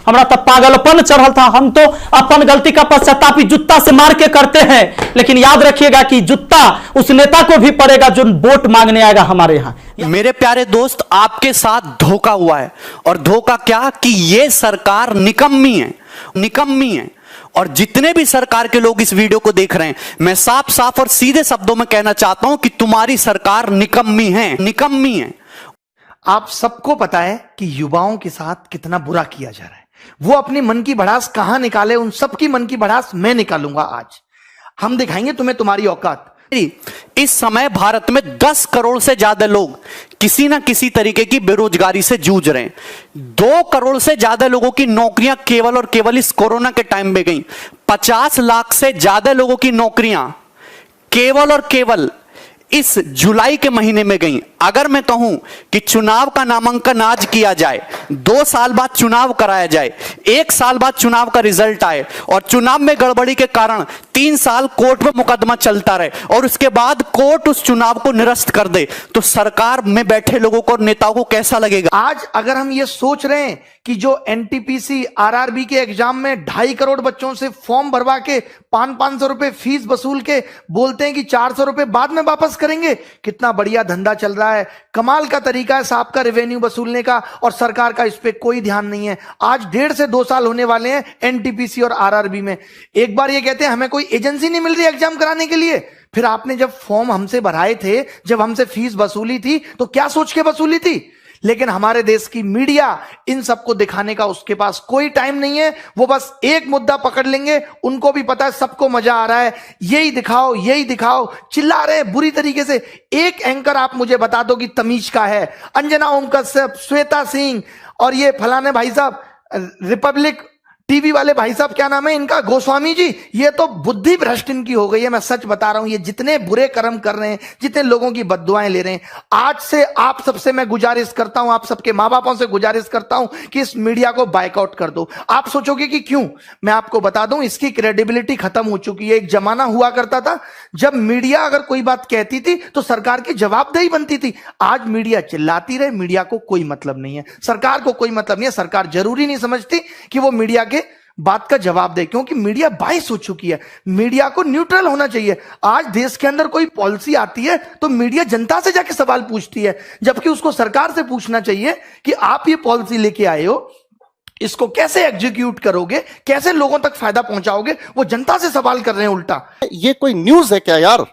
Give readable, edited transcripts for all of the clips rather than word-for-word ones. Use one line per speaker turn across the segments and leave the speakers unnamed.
हमारा तो पागलपन चढ़ल था। हम तो अपन गलती का पश्चाताप जूता से मार के करते हैं, लेकिन याद रखिएगा कि जूता उस नेता को भी पड़ेगा जो वोट मांगने आएगा हमारे यहाँ।
मेरे प्यारे दोस्त, आपके साथ धोखा हुआ है। और धोखा क्या कि ये सरकार निकम्मी है, निकम्मी है। और जितने भी सरकार के लोग इस वीडियो को देख रहे हैं, मैं साफ साफ और सीधे शब्दों में कहना चाहता हूं कि तुम्हारी सरकार निकम्मी है, निकम्मी है।
आप सबको पता है कि युवाओं के साथ कितना बुरा किया जा रहा है। वो अपनी मन की भड़ास कहां निकाले, उन सबकी मन की भड़ास मैं निकालूंगा। आज हम दिखाएंगे तुम्हें तुम्हारी औकात।
इस समय भारत में 10 करोड़ से ज्यादा लोग किसी ना किसी तरीके की बेरोजगारी से जूझ रहे हैं। 2 करोड़ से ज्यादा लोगों की नौकरियां केवल और केवल इस कोरोना के टाइम में गई। 50 लाख से ज्यादा लोगों की नौकरियां केवल और केवल इस जुलाई के महीने में गई। अगर मैं कहूं कि चुनाव का नामांकन आज किया जाए, 2 साल बाद चुनाव कराया जाए, 1 साल बाद चुनाव का रिजल्ट आए और चुनाव में गड़बड़ी के कारण 3 साल कोर्ट में मुकदमा चलता रहे और उसके बाद कोर्ट उस चुनाव को निरस्त कर दे, तो सरकार में बैठे लोगों को और नेताओं को कैसा लगेगा?
आज अगर हम ये सोच रहे हैं कि जो एनटीपीसी आरआरबी के एग्जाम में 2.5 करोड़ बच्चों से फॉर्म भरवा के 500 रुपए फीस वसूल के बोलते हैं कि 400 रुपए बाद में वापस करेंगे, कितना बढ़िया धंधा चल रहा है। कमाल का तरीका है साहब का रेवेन्यू वसूलने का, और सरकार का इस पे कोई ध्यान नहीं है। आज 1.5 से 2 साल होने वाले हैं एनटीपीसी और आरआरबी में। एक बार ये कहते हैं हमें कोई एजेंसी नहीं मिल रही एग्जाम कराने के लिए। फिर आपने जब फॉर्म हमसे भराए थे, जब हमसे फीस वसूली थी, तो क्या सोच के वसूली थी? लेकिन हमारे देश की मीडिया इन सबको दिखाने का उसके पास कोई टाइम नहीं है। वो बस एक मुद्दा पकड़ लेंगे, उनको भी पता है सबको मजा आ रहा है, यही दिखाओ यही दिखाओ, चिल्ला रहे हैं बुरी तरीके से। एक एंकर आप मुझे बता दो कि तमीज का है, अंजना ओम कश्यप, श्वेता सिंह और ये फलाने भाई साहब रिपब्लिक टीवी वाले भाई साहब, क्या नाम है इनका, गोस्वामी जी, ये तो बुद्धि भ्रष्ट इनकी हो गई है। मैं सच बता रहा हूं, ये जितने बुरे कर्म कर रहे हैं, जितने लोगों की बद्दुआएं ले रहे हैं, आज से आप सबसे मैं गुजारिश करता हूं, आप सबके मां बापों से गुजारिश करता हूं कि इस मीडिया को बाइकआउट कर दो। आप सोचोगे कि क्यों, मैं आपको बता दूं, इसकी क्रेडिबिलिटी खत्म हो चुकी है। एक जमाना हुआ करता था जब मीडिया अगर कोई बात कहती थी तो सरकार की जवाबदेही बनती थी। आज मीडिया चिल्लाती रहे, मीडिया को कोई मतलब नहीं है, सरकार को कोई मतलब नहीं है। सरकार जरूरी नहीं समझती कि वो मीडिया के बात का जवाब दे, क्योंकि मीडिया बाइस हो चुकी है। मीडिया को न्यूट्रल होना चाहिए। आज देश के अंदर कोई पॉलिसी आती है तो मीडिया जनता से जाके सवाल पूछती है, जबकि उसको सरकार से पूछना चाहिए कि आप ये पॉलिसी लेके आए हो, इसको कैसे एग्जीक्यूट करोगे, कैसे लोगों तक फायदा पहुंचाओगे। वो जनता से सवाल कर रहे हैं उल्टा।
ये कोई न्यूज है क्या यार?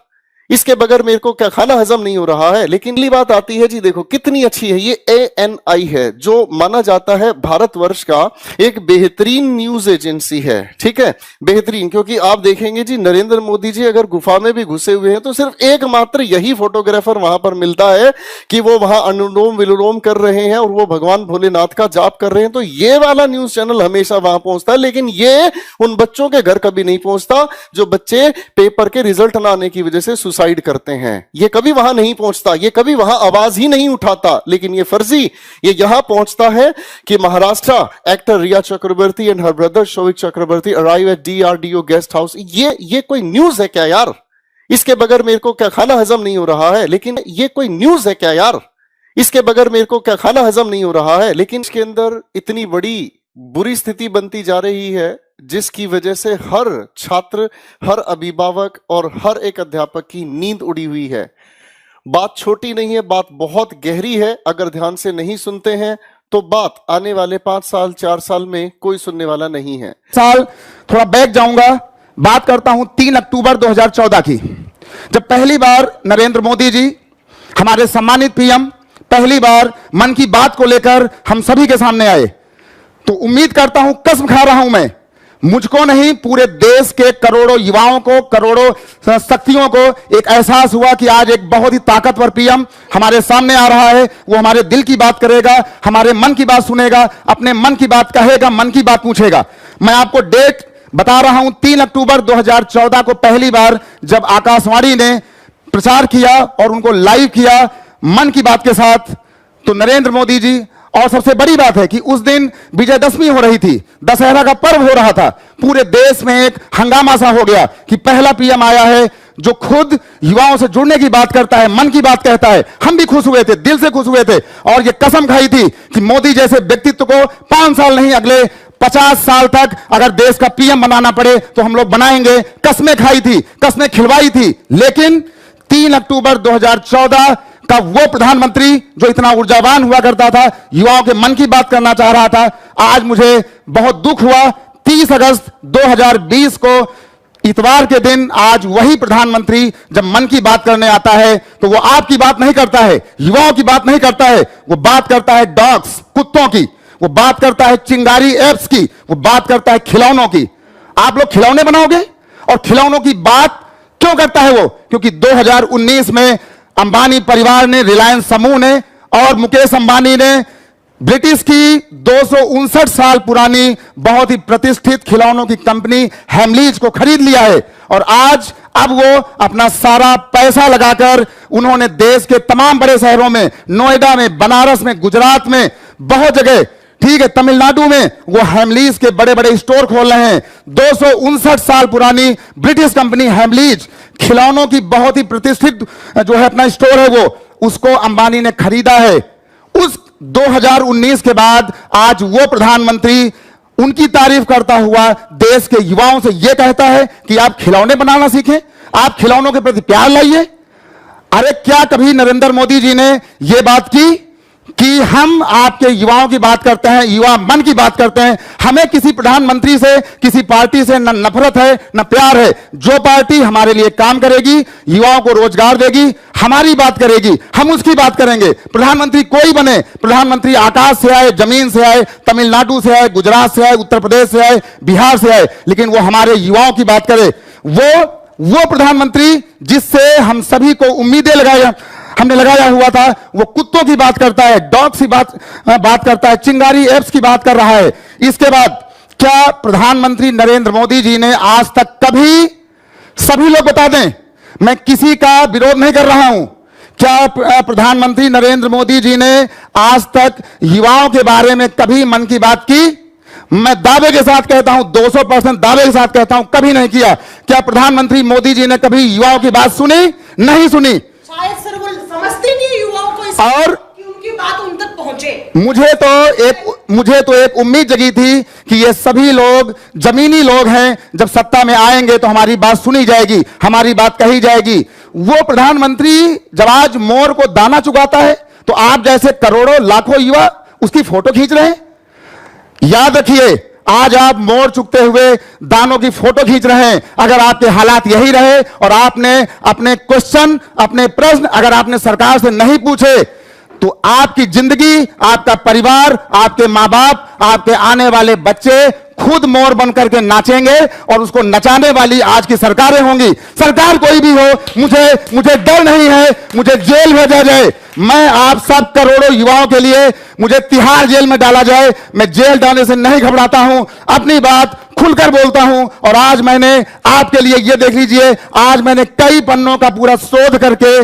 इसके बगैर मेरे को क्या खाना हजम नहीं हो रहा है। लेकिन अगली बात आती है जी, देखो कितनी अच्छी है ये ANI है, जो माना जाता है भारतवर्ष का एक बेहतरीन न्यूज एजेंसी है। ठीक है, बेहतरीन, क्योंकि आप देखेंगे जी नरेंद्र मोदी जी अगर गुफा में भी घुसे हुए हैं तो सिर्फ एकमात्र यही फोटोग्राफर वहां पर मिलता है कि वो वहां अनुलोम विलोम कर रहे हैं और वो भगवान भोलेनाथ का जाप कर रहे हैं, तो ये वाला न्यूज चैनल हमेशा वहां पहुंचता है। लेकिन ये उन बच्चों के घर कभी नहीं पहुंचता जो बच्चे पेपर के रिजल्ट ना आने की वजह से सुसाइड करते हैं। ये कभी वहां नहीं पहुंचता, ये कभी वहां आवाज ही नहीं उठाता। लेकिन ये फर्जी ये यहां पहुंचता है कि Maharashtra actor Rhea Chakraborty and her brother Showik Chakraborty arrive at DRDO guest house. ये कोई न्यूज है क्या यार? इसके बगैर मेरे को क्या खाना हजम नहीं हो रहा है। लेकिन ये कोई न्यूज है क्या यार? इसके बगैर मेरे को क्या खाना हजम नहीं हो रहा है। लेकिन इसके अंदर इतनी बड़ी बुरी स्थिति बनती जा रही है जिसकी वजह से हर छात्र, हर अभिभावक और हर एक अध्यापक की नींद उड़ी हुई है। बात छोटी नहीं है, बात बहुत गहरी है। अगर ध्यान से नहीं सुनते हैं तो बात आने वाले 5 साल 4 साल में कोई सुनने वाला नहीं है।
साल थोड़ा बैक जाऊंगा, बात करता हूं 3 अक्टूबर 2014 की, जब पहली बार नरेंद्र मोदी जी हमारे सम्मानित PM पहली बार मन की बात को लेकर हम सभी के सामने आए। तो उम्मीद करता हूं, कसम खा रहा हूं मैं, मुझको नहीं पूरे देश के करोड़ों युवाओं को, करोड़ों शक्तियों को एक एहसास हुआ कि आज एक बहुत ही ताकतवर PM हमारे सामने आ रहा है। वो हमारे दिल की बात करेगा, हमारे मन की बात सुनेगा, अपने मन की बात कहेगा, मन की बात पूछेगा। मैं आपको डेट बता रहा हूं, 3 अक्टूबर 2014 को पहली बार जब आकाशवाणी ने प्रचार किया और उनको लाइव किया मन की बात के साथ, तो नरेंद्र मोदी जी, और सबसे बड़ी बात है कि उस दिन विजयदशमी हो रही थी, दशहरा का पर्व हो रहा था। पूरे देश में एक हंगामा सा हो गया कि पहला PM आया है जो खुद युवाओं से जुड़ने की बात करता है, मन की बात कहता है। हम भी खुश हुए थे, दिल से खुश हुए थे, और ये कसम खाई थी कि मोदी जैसे व्यक्तित्व को 5 साल नहीं, अगले 50 साल तक अगर देश का पीएम बनाना पड़े तो हम लोग बनाएंगे। कस्में खाई थी, कस्में खिलवाई थी, लेकिन 3 अक्टूबर 2014 का वो प्रधानमंत्री जो इतना ऊर्जावान हुआ करता था, युवाओं के मन की बात करना चाह रहा था, आज मुझे बहुत दुख हुआ 30 अगस्त 2020 को इतवार के दिन आज वही प्रधानमंत्री जब मन की बात करने आता है तो वो आपकी बात नहीं करता है, युवाओं की बात नहीं करता है, वो बात करता है डॉग्स, कुत्तों की, वो बात करता है चिंगारी एप्स की, वो बात करता है खिलौनों की। आप लोग खिलौने बनाओगे और खिलौनों की बात क्यों करता है वो? क्योंकि 2019 में अंबानी परिवार ने, रिलायंस समूह ने और मुकेश अंबानी ने ब्रिटिश की 259 साल पुरानी बहुत ही प्रतिष्ठित खिलौनों की कंपनी हेमलीज को खरीद लिया है। और आज अब वो अपना सारा पैसा लगाकर उन्होंने देश के तमाम बड़े शहरों में, नोएडा में, बनारस में, गुजरात में, बहुत जगह, ठीक है, तमिलनाडु में वो हेमलीज के बड़े बड़े स्टोर खोल रहे हैं। 259 साल पुरानी ब्रिटिश कंपनी हेमलीज खिलौनों की बहुत ही प्रतिष्ठित जो है अपना स्टोर है, वो उसको अंबानी ने खरीदा है। उस 2019 के बाद आज वो प्रधानमंत्री उनकी तारीफ करता हुआ देश के युवाओं से यह कहता है कि आप खिलौने बनाना सीखें, आप खिलौनों के प्रति प्यार लाइए। अरे क्या कभी नरेंद्र मोदी जी ने यह बात की कि हम आपके युवाओं की बात करते हैं, युवा मन की बात करते हैं, हमें किसी प्रधानमंत्री से, किसी पार्टी से न नफरत है न प्यार है। जो पार्टी हमारे लिए काम करेगी, युवाओं को रोजगार देगी, हमारी बात करेगी, हम उसकी बात करेंगे। प्रधानमंत्री कोई बने, प्रधानमंत्री आकाश से आए, जमीन से आए, तमिलनाडु से आए, गुजरात से आए, उत्तर प्रदेश से आए, बिहार से आए, लेकिन वो हमारे युवाओं की बात करे। वो प्रधानमंत्री जिससे हम सभी को उम्मीदें हमने लगाया हुआ था, वो कुत्तों की बात करता है, डॉग्स की बात करता है, चिंगारी एप्स की बात कर रहा है। इसके बाद क्या प्रधानमंत्री नरेंद्र मोदी जी ने आज तक कभी, सभी लोग बता दें, मैं किसी का विरोध नहीं कर रहा हूं, क्या प्रधानमंत्री नरेंद्र मोदी जी ने आज तक युवाओं के बारे में कभी मन की बात की? मैं दावे के साथ कहता हूं, 200% दावे के साथ कहता हूं, कभी नहीं किया। क्या प्रधानमंत्री मोदी जी ने कभी युवाओं की बात सुनी? नहीं सुनी।
शायद सर वो समझते नहीं है युवाओं को
और
कि उनकी बात उन तक पहुंचे।
मुझे तो एक उम्मीद जगी थी कि ये सभी लोग जमीनी लोग हैं, जब सत्ता में आएंगे तो हमारी बात सुनी जाएगी, हमारी बात कही जाएगी। वो प्रधानमंत्री जब आज मोर को दाना चुगाता है तो आप जैसे करोड़ों लाखों युवा उसकी फोटो खींच रहे हैं। याद रखिए, आज आप मोर चुगते हुए दानों की फोटो खींच रहे हैं। अगर आपके हालात यही रहे और आपने अपने क्वेश्चन, अपने प्रश्न अगर आपने सरकार से नहीं पूछे तो आपकी जिंदगी, आपका परिवार, आपके मां बाप, आपके आने वाले बच्चे खुद मोर बन करके नाचेंगे और उसको नचाने वाली आज की सरकारें होंगी। सरकार कोई भी हो, मुझे डर नहीं है, मुझे जेल भेजा जाए, मैं आप सब करोड़ों युवाओं के लिए मुझे तिहाड़ जेल में डाला जाए, मैं जेल डालने से नहीं घबराता हूं, अपनी बात खुलकर बोलता हूं। और आज मैंने आपके लिए, ये देख लीजिए, आज मैंने कई पन्नों का पूरा शोध करके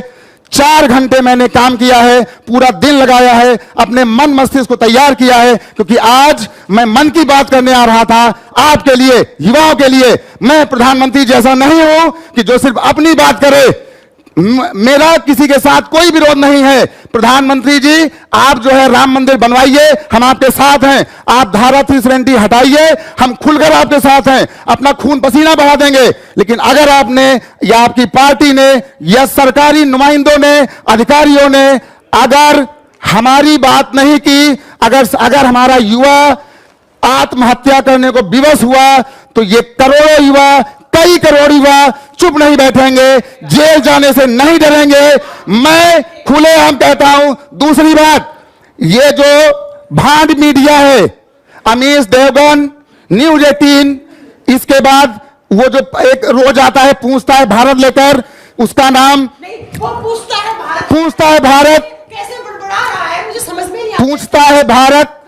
4 घंटे मैंने काम किया है, पूरा दिन लगाया है, अपने मन मस्तिष्क को तैयार किया है, क्योंकि आज मैं मन की बात करने आ रहा था आपके लिए, युवाओं के लिए। मैं प्रधानमंत्री जैसा नहीं हूं कि जो सिर्फ अपनी बात करे। मेरा किसी के साथ कोई विरोध नहीं है। प्रधानमंत्री जी, आप जो है राम मंदिर बनवाइए, हम आपके साथ हैं। आप धारा 370 हटाइए, हम खुलकर आपके साथ हैं, अपना खून पसीना बहा देंगे। लेकिन अगर आपने या आपकी पार्टी ने या सरकारी नुमाइंदों ने, अधिकारियों ने अगर हमारी बात नहीं की, अगर हमारा युवा आत्महत्या करने को विवश हुआ, तो ये करोड़ों युवा, कई करोड़ युवा चुप नहीं बैठेंगे, जेल जाने से नहीं डरेंगे। मैं खुलेआम कहता हूं। दूसरी बात, ये जो भांड मीडिया है, अमीश देवगन, न्यूज 18, इसके बाद वो जो एक रोज आता है पूछता है भारत लेकर, उसका नाम
नहीं, वो पूछता है भारत, कैसे बड़बड़ा रहा है, मुझे समझ में नहीं आता।
पूछता है भारत।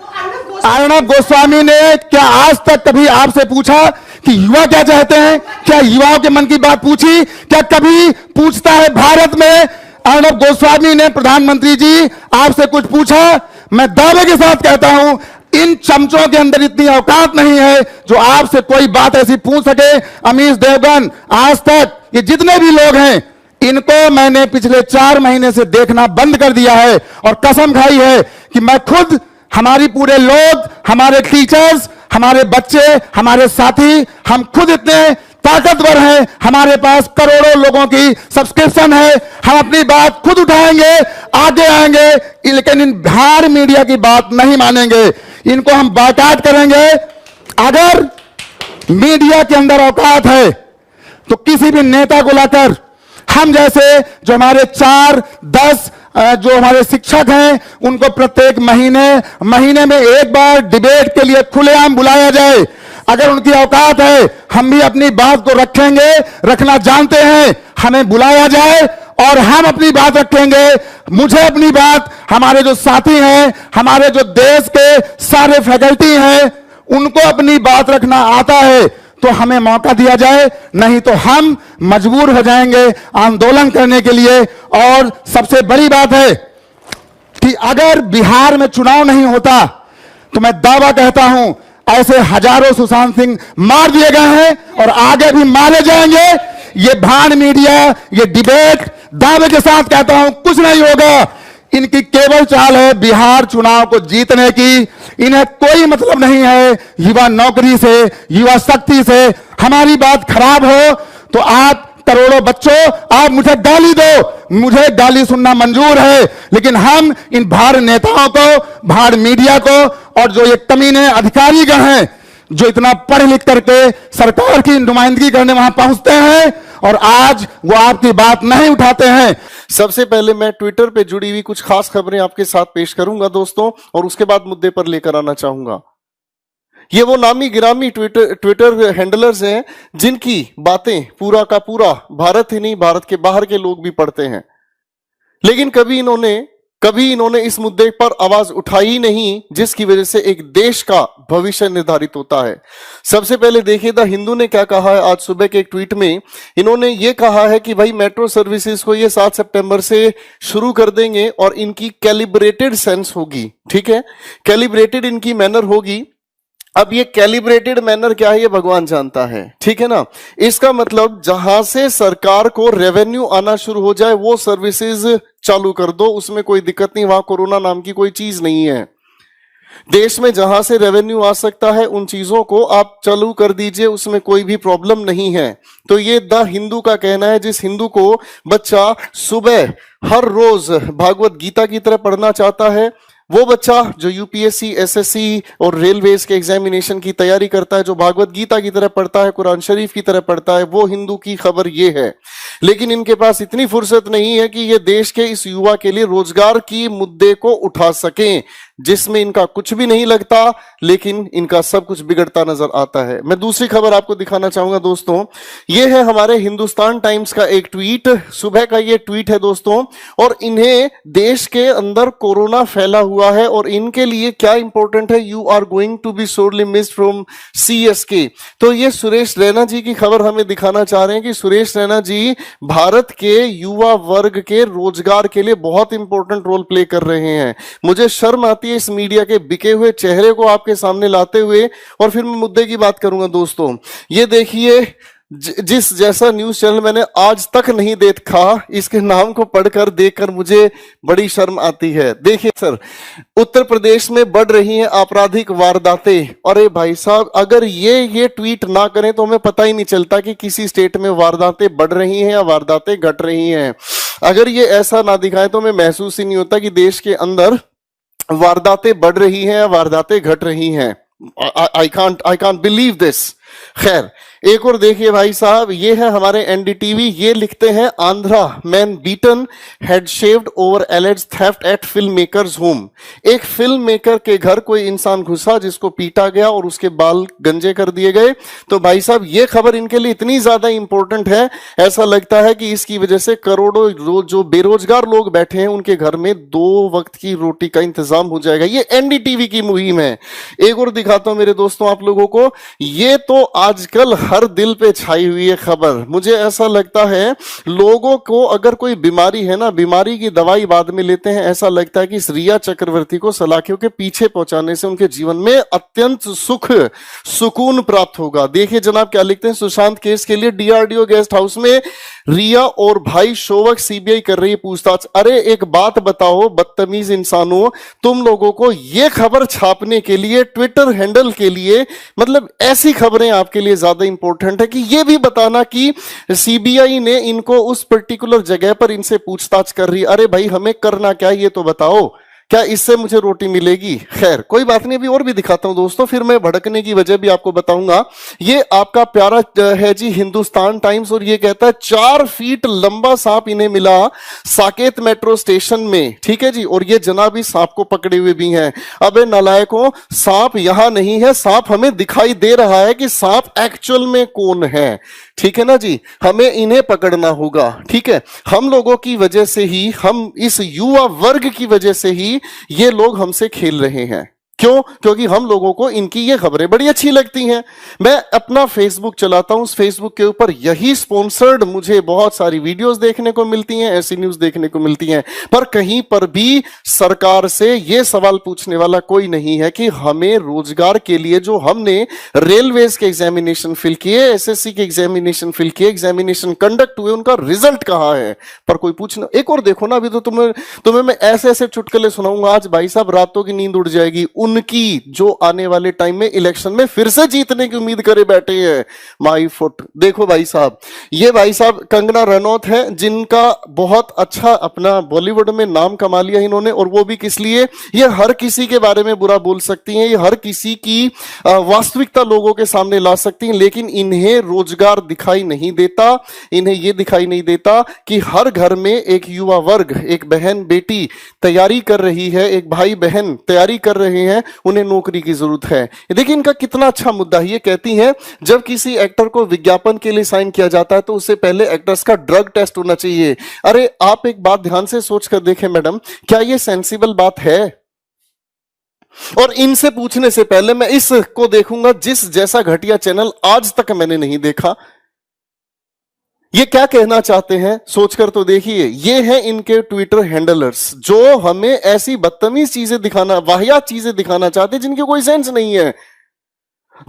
अर्णब गोस्वामी ने क्या आज तक कभी आपसे पूछा कि युवा क्या चाहते हैं? क्या युवाओं के मन की बात पूछी? क्या कभी पूछता है भारत में अर्णब गोस्वामी ने प्रधानमंत्री जी आपसे कुछ पूछा? मैं दावे के साथ कहता हूं, इन चमचों के अंदर इतनी औकात नहीं है जो आपसे कोई बात ऐसी पूछ सके। अमीश देवगन, आज तक ये जितने भी लोग हैं, इनको मैंने पिछले 4 महीने से देखना बंद कर दिया है और कसम खाई है कि मैं खुद, हमारी पूरे लोग, हमारे टीचर्स, हमारे बच्चे, हमारे साथी, हम खुद इतने ताकतवर हैं, हमारे पास करोड़ों लोगों की सब्सक्रिप्शन है, हम अपनी बात खुद उठाएंगे, आगे आएंगे, लेकिन इन बाहर मीडिया की बात नहीं मानेंगे, इनको हम बायकॉट करेंगे। अगर मीडिया के अंदर औकात है तो किसी भी नेता को लाकर हम जैसे जो हमारे 4-10 जो हमारे शिक्षक हैं उनको प्रत्येक महीने में एक बार डिबेट के लिए खुलेआम बुलाया जाए। अगर उनकी औकात है हम भी अपनी बात को रखेंगे, रखना जानते हैं, हमें बुलाया जाए और हम अपनी बात रखेंगे। मुझे अपनी बात, हमारे जो साथी हैं, हमारे जो देश के सारे फैकल्टी हैं, उनको अपनी बात रखना आता है तो हमें मौका दिया जाए, नहीं तो हम मजबूर हो जाएंगे आंदोलन करने के लिए। और सबसे बड़ी बात है कि अगर बिहार में चुनाव नहीं होता तो मैं दावा कहता हूं ऐसे हजारों सुशांत सिंह मार दिए गए हैं और आगे भी मारे जाएंगे। ये भांड मीडिया, ये डिबेट, दावे के साथ कहता हूं कुछ नहीं होगा। इनकी केवल चाल है बिहार चुनाव को जीतने की। इन्हें कोई मतलब नहीं है युवा नौकरी से, युवा शक्ति से। हमारी बात खराब हो तो आप करोड़ों बच्चों, आप मुझे गाली दो, मुझे गाली सुनना मंजूर है, लेकिन हम इन भाड़ नेताओं को, भाड़ मीडिया को और जो ये कमीने अधिकारीगण हैं जो इतना पढ़ लिख करके सरकार की नुमाइंदगी करने वहां पहुंचते हैं और आज वो आपकी बात नहीं उठाते हैं।
सबसे पहले मैं ट्विटर पे जुड़ी हुई कुछ खास खबरें आपके साथ पेश करूंगा दोस्तों, और उसके बाद मुद्दे पर लेकर आना चाहूंगा। ये वो नामी गिरामी ट्विटर हैंडलर्स हैं जिनकी बातें पूरा का पूरा भारत ही नहीं, भारत के बाहर के लोग भी पढ़ते हैं, लेकिन कभी इन्होंने इस मुद्दे पर आवाज उठाई नहीं, जिसकी वजह से एक देश का भविष्य निर्धारित होता है। सबसे पहले देखिए द हिंदू ने क्या कहा है। आज सुबह के एक ट्वीट में इन्होंने ये कहा है कि भाई मेट्रो सर्विसेज को ये 7 सितंबर से शुरू कर देंगे और इनकी कैलिब्रेटेड सेंस होगी। ठीक है, कैलिब्रेटेड इनकी मैनर होगी। अब ये कैलिब्रेटेड मैनर क्या है ये भगवान जानता है, ठीक है ना। इसका मतलब जहां से सरकार को रेवेन्यू आना शुरू हो जाए वो सर्विसेज चालू कर दो, उसमें कोई दिक्कत नहीं, वहां कोरोना नाम की कोई चीज नहीं है। देश में जहां से रेवेन्यू आ सकता है उन चीजों को आप चालू कर दीजिए, उसमें कोई भी प्रॉब्लम नहीं है। तो ये द हिंदू का कहना है। जिस हिंदू को बच्चा सुबह हर रोज भागवत गीता की तरह पढ़ना चाहता है, वो बच्चा जो यूपीएससी, एसएससी और रेलवेज के एग्जामिनेशन की तैयारी करता है, जो भागवत गीता की तरह पढ़ता है, कुरान शरीफ की तरह पढ़ता है, वो हिंदू की खबर ये है। लेकिन इनके पास इतनी फुर्सत नहीं है कि ये देश के इस युवा के लिए रोजगार की मुद्दे को उठा सकें, जिसमें इनका कुछ भी नहीं लगता, लेकिन इनका सब कुछ बिगड़ता नजर आता है। मैं दूसरी खबर आपको दिखाना चाहूंगा दोस्तों। ये है हमारे हिंदुस्तान टाइम्स का एक ट्वीट, सुबह का ये ट्वीट है दोस्तों, और इन्हें देश के अंदर कोरोना फैला हुआ है और इनके लिए क्या इंपॉर्टेंट है, you are going to be sorely missed from CSK। तो ये सुरेश रैना जी की खबर हमें दिखाना चाह रहे हैं कि सुरेश रैना जी भारत के युवा वर्ग के रोजगार के लिए बहुत इंपॉर्टेंट रोल प्ले कर रहे हैं। मुझे शर्म आती है इस मीडिया के बिके हुए चेहरे को आपके सामने लाते हुए, और फिर मैं मुद्दे की बात करूंगा दोस्तों। ये देखिए, जिस जैसा न्यूज चैनल मैंने आज तक नहीं देखा, इसके नाम को पढ़कर देखकर मुझे बड़ी शर्म आती है। देखिए सर, उत्तर प्रदेश में बढ़ रही हैं आपराधिक वारदातें। अरे भाई साहब, अगर ये ट्वीट ना करें तो हमें पता ही नहीं चलता कि किसी स्टेट में वारदातें बढ़ रही हैं या वारदातें घट रही हैं। अगर ये ऐसा ना दिखाए तो हमें महसूस ही नहीं होता कि देश के अंदर वारदातें बढ़ रही हैं या वारदातें घट रही हैं। I can't believe this. खैर, एक और देखिए भाई साहब, ये है हमारे एनडीटीवी। ये लिखते हैं, Andhra man beaten head shaved over alleged theft at film makers home. एक फिल्म मेकर के घर कोई इंसान घुसा जिसको पीटा गया और उसके बाल गंजे कर दिए गए। तो भाई साहब, ये खबर इनके लिए इतनी ज्यादा इंपॉर्टेंट है, ऐसा लगता है कि इसकी वजह से करोड़ों जो बेरोजगार लोग बैठे हैं उनके घर में 2 वक्त की रोटी का इंतजाम हो जाएगा। ये एनडीटीवी की मुहिम है। एक और दिखाता हूं मेरे दोस्तों आप लोगों को। ये तो आजकल हर दिल पे छाई हुई है खबर, मुझे ऐसा लगता है लोगों को अगर कोई बीमारी है ना, बीमारी की दवाई बाद में लेते हैं, ऐसा लगता है कि इस रिया चक्रवर्ती को सलाखियों के पीछे पहुंचाने से उनके जीवन में अत्यंत सुकून प्राप्त होगा। देखिए जनाब क्या लिखते हैं, सुशांत केस के लिए डीआरडीओ गेस्ट हाउस में रिया और भाई शोवक सीबीआई कर रही है पूछताछ। अरे एक बात बताओ बदतमीज इंसानों, तुम लोगों को यह खबर छापने के लिए, ट्विटर हैंडल के लिए, मतलब ऐसी खबरें आपके लिए ज्यादा इंपॉर्टेंट है कि यह भी बताना कि सीबीआई ने इनको उस पर्टिकुलर जगह पर इनसे पूछताछ कर रही। अरे भाई हमें करना क्या ये तो बताओ, क्या इससे मुझे रोटी मिलेगी? खैर कोई बात नहीं, अभी और भी दिखाता हूं दोस्तों, फिर मैं भड़कने की वजह भी आपको बताऊंगा। ये आपका प्यारा है जी हिंदुस्तान टाइम्स, और ये कहता है 4 फीट लंबा सांप इन्हें मिला साकेत मेट्रो स्टेशन में, ठीक है जी, और ये जनाब इस सांप को पकड़े हुए भी हैं। अबे नालायकों, सांप यहां नहीं है, सांप हमें दिखाई दे रहा है कि सांप एक्चुअल में कौन है, ठीक है ना जी, हमें इन्हें पकड़ना होगा, ठीक है। हम लोगों की वजह से ही, हम इस युवा वर्ग की वजह से ही ये लोग हमसे खेल रहे हैं। क्यों? क्योंकि हम लोगों को इनकी ये खबरें बड़ी अच्छी लगती हैं। मैं अपना फेसबुक चलाता हूं, उस फेसबुक के ऊपर यही स्पॉन्सर्ड मुझे बहुत सारी वीडियोस देखने को मिलती हैं, ऐसी न्यूज देखने को मिलती हैं, पर कहीं पर भी सरकार से यह सवाल पूछने वाला कोई नहीं है कि हमें रोजगार के लिए जो हमने रेलवेज के एग्जामिनेशन फिल किए, एसएससी के एग्जामिनेशन फिल किए, एग्जामिनेशन कंडक्ट हुए, उनका रिजल्ट कहां है, पर कोई पूछना। एक और देखो ना, अभी तो तुम्हें मैं ऐसे ऐसे चुटकुले सुनाऊंगा, आज भाई साहब रातों की नींद उड़ जाएगी, उनकी जो आने वाले टाइम में इलेक्शन में फिर से जीतने की उम्मीद करे बैठे हैं। माई फुट देखो भाई साहब, ये भाई साहब कंगना रनौत है, जिनका बहुत अच्छा अपना बॉलीवुड में नाम कमा लिया इन्होंने, और वो भी किस लिए, ये हर किसी के बारे में बुरा बोल सकती हैं, ये हर किसी की वास्तविकता लोगों के सामने ला सकती हैं, लेकिन इन्हें रोजगार दिखाई नहीं देता, इन्हें यह दिखाई नहीं देता कि हर घर में एक युवा वर्ग, एक बहन बेटी तैयारी कर रही है, एक भाई बहन तैयारी कर रहे हैं, उन्हें नौकरी की जरूरत है। देखिए इनका कितना अच्छा मुद्दा है। ये कहती हैं जब किसी एक्टर को विज्ञापन के लिए साइन किया जाता है तो उससे पहले एक्टर्स का ड्रग टेस्ट होना चाहिए। अरे आप एक बात ध्यान से सोच कर देखें मैडम, क्या ये सेंसिबल बात है? और इनसे पूछने से पहले मैं इसको देखूंगा जिस जैसा घटिया चैनल आज तक मैंने नहीं देखा। ये क्या कहना चाहते हैं सोचकर तो देखिए, ये हैं इनके ट्विटर हैंडलर्स जो हमें ऐसी बदतमीज चीजें दिखाना, वाहियात चीजें दिखाना चाहते हैं जिनकी कोई सेंस नहीं है।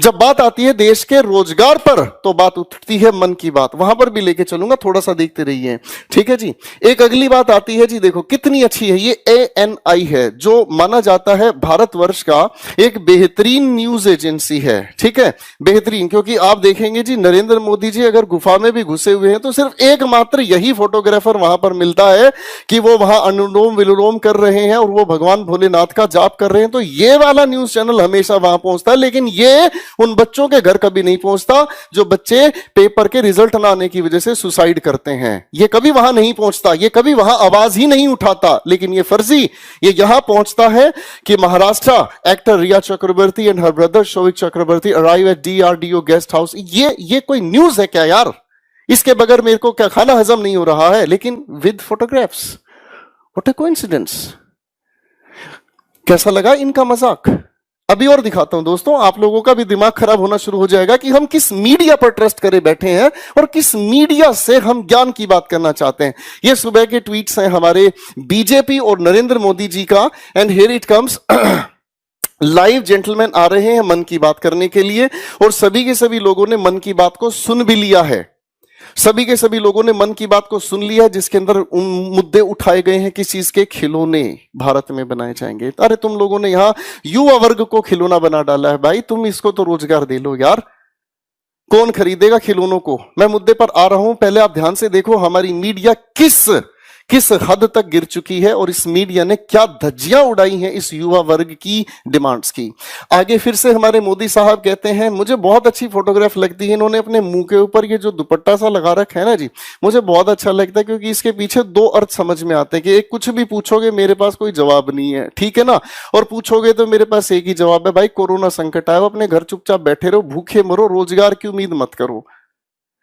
जब बात आती है देश के रोजगार पर तो बात उठती है मन की बात, वहां पर भी लेके चलूंगा, थोड़ा सा देखते रहिए, ठीक है जी। एक अगली बात आती है जी, देखो कितनी अच्छी है, ये ANI है जो माना जाता है भारतवर्ष का एक बेहतरीन न्यूज एजेंसी है, ठीक है, बेहतरीन, क्योंकि आप देखेंगे जी नरेंद्र मोदी जी अगर गुफा में भी घुसे हुए हैं तो सिर्फ एकमात्र यही फोटोग्राफर वहां पर मिलता है कि वो वहां अनुलोम विलोम कर रहे हैं और वो भगवान भोलेनाथ का जाप कर रहे हैं, तो ये वाला न्यूज चैनल हमेशा वहां पहुंचता है। लेकिन ये उन बच्चों के घर कभी नहीं पहुंचता जो बच्चे पेपर के रिजल्ट ना आने की वजह से सुसाइड करते हैं, ये कभी वहां नहीं पहुंचता, ये कभी वहां आवाज ही नहीं उठाता। लेकिन ये फर्जी ये यहां पहुंचता है कि Maharashtra actor Rhea Chakraborty and her brother Showik Chakraborty arrive at DRDO guest house. ये कोई न्यूज है क्या यार? इसके बगैर मेरे को क्या खाना हजम नहीं हो रहा है, लेकिन with photographs. What a coincidence. कैसा लगा इनका मजाक? अभी और दिखाता हूं दोस्तों, आप लोगों का भी दिमाग खराब होना शुरू हो जाएगा कि हम किस मीडिया पर ट्रस्ट करे बैठे हैं और किस मीडिया से हम ज्ञान की बात करना चाहते हैं। ये सुबह के ट्वीट्स हैं हमारे बीजेपी और नरेंद्र मोदी जी का, and here it comes. Live gentleman आ रहे हैं मन की बात करने के लिए, और सभी के सभी लोगों ने मन की बात को सुन भी लिया है, सभी के सभी लोगों ने मन की बात को सुन लिया है, जिसके अंदर मुद्दे उठाए गए हैं किस चीज के, खिलौने भारत में बनाए जाएंगे। अरे तुम लोगों ने यहां युवा वर्ग को खिलौना बना डाला है भाई, तुम इसको तो रोजगार दे लो यार, कौन खरीदेगा खिलौनों को? मैं मुद्दे पर आ रहा हूं, पहले आप ध्यान से देखो हमारी मीडिया किस हद तक गिर चुकी है और इस मीडिया ने क्या धज्जियां उड़ाई हैं इस युवा वर्ग की डिमांड्स की। आगे फिर से हमारे मोदी साहब कहते हैं, मुझे बहुत अच्छी फोटोग्राफ लगती है, इन्होंने अपने मुंह के ऊपर ये जो दुपट्टा सा लगा रखा है ना जी, मुझे बहुत अच्छा लगता है, क्योंकि इसके पीछे 2 अर्थ समझ में आते हैं कि एक, कुछ भी पूछोगे मेरे पास कोई जवाब नहीं है, ठीक है ना, और पूछोगे तो मेरे पास एक ही जवाब है, भाई कोरोना संकट आया, अपने घर चुपचाप बैठे रहो, भूखे मरो, रोजगार की उम्मीद मत करो।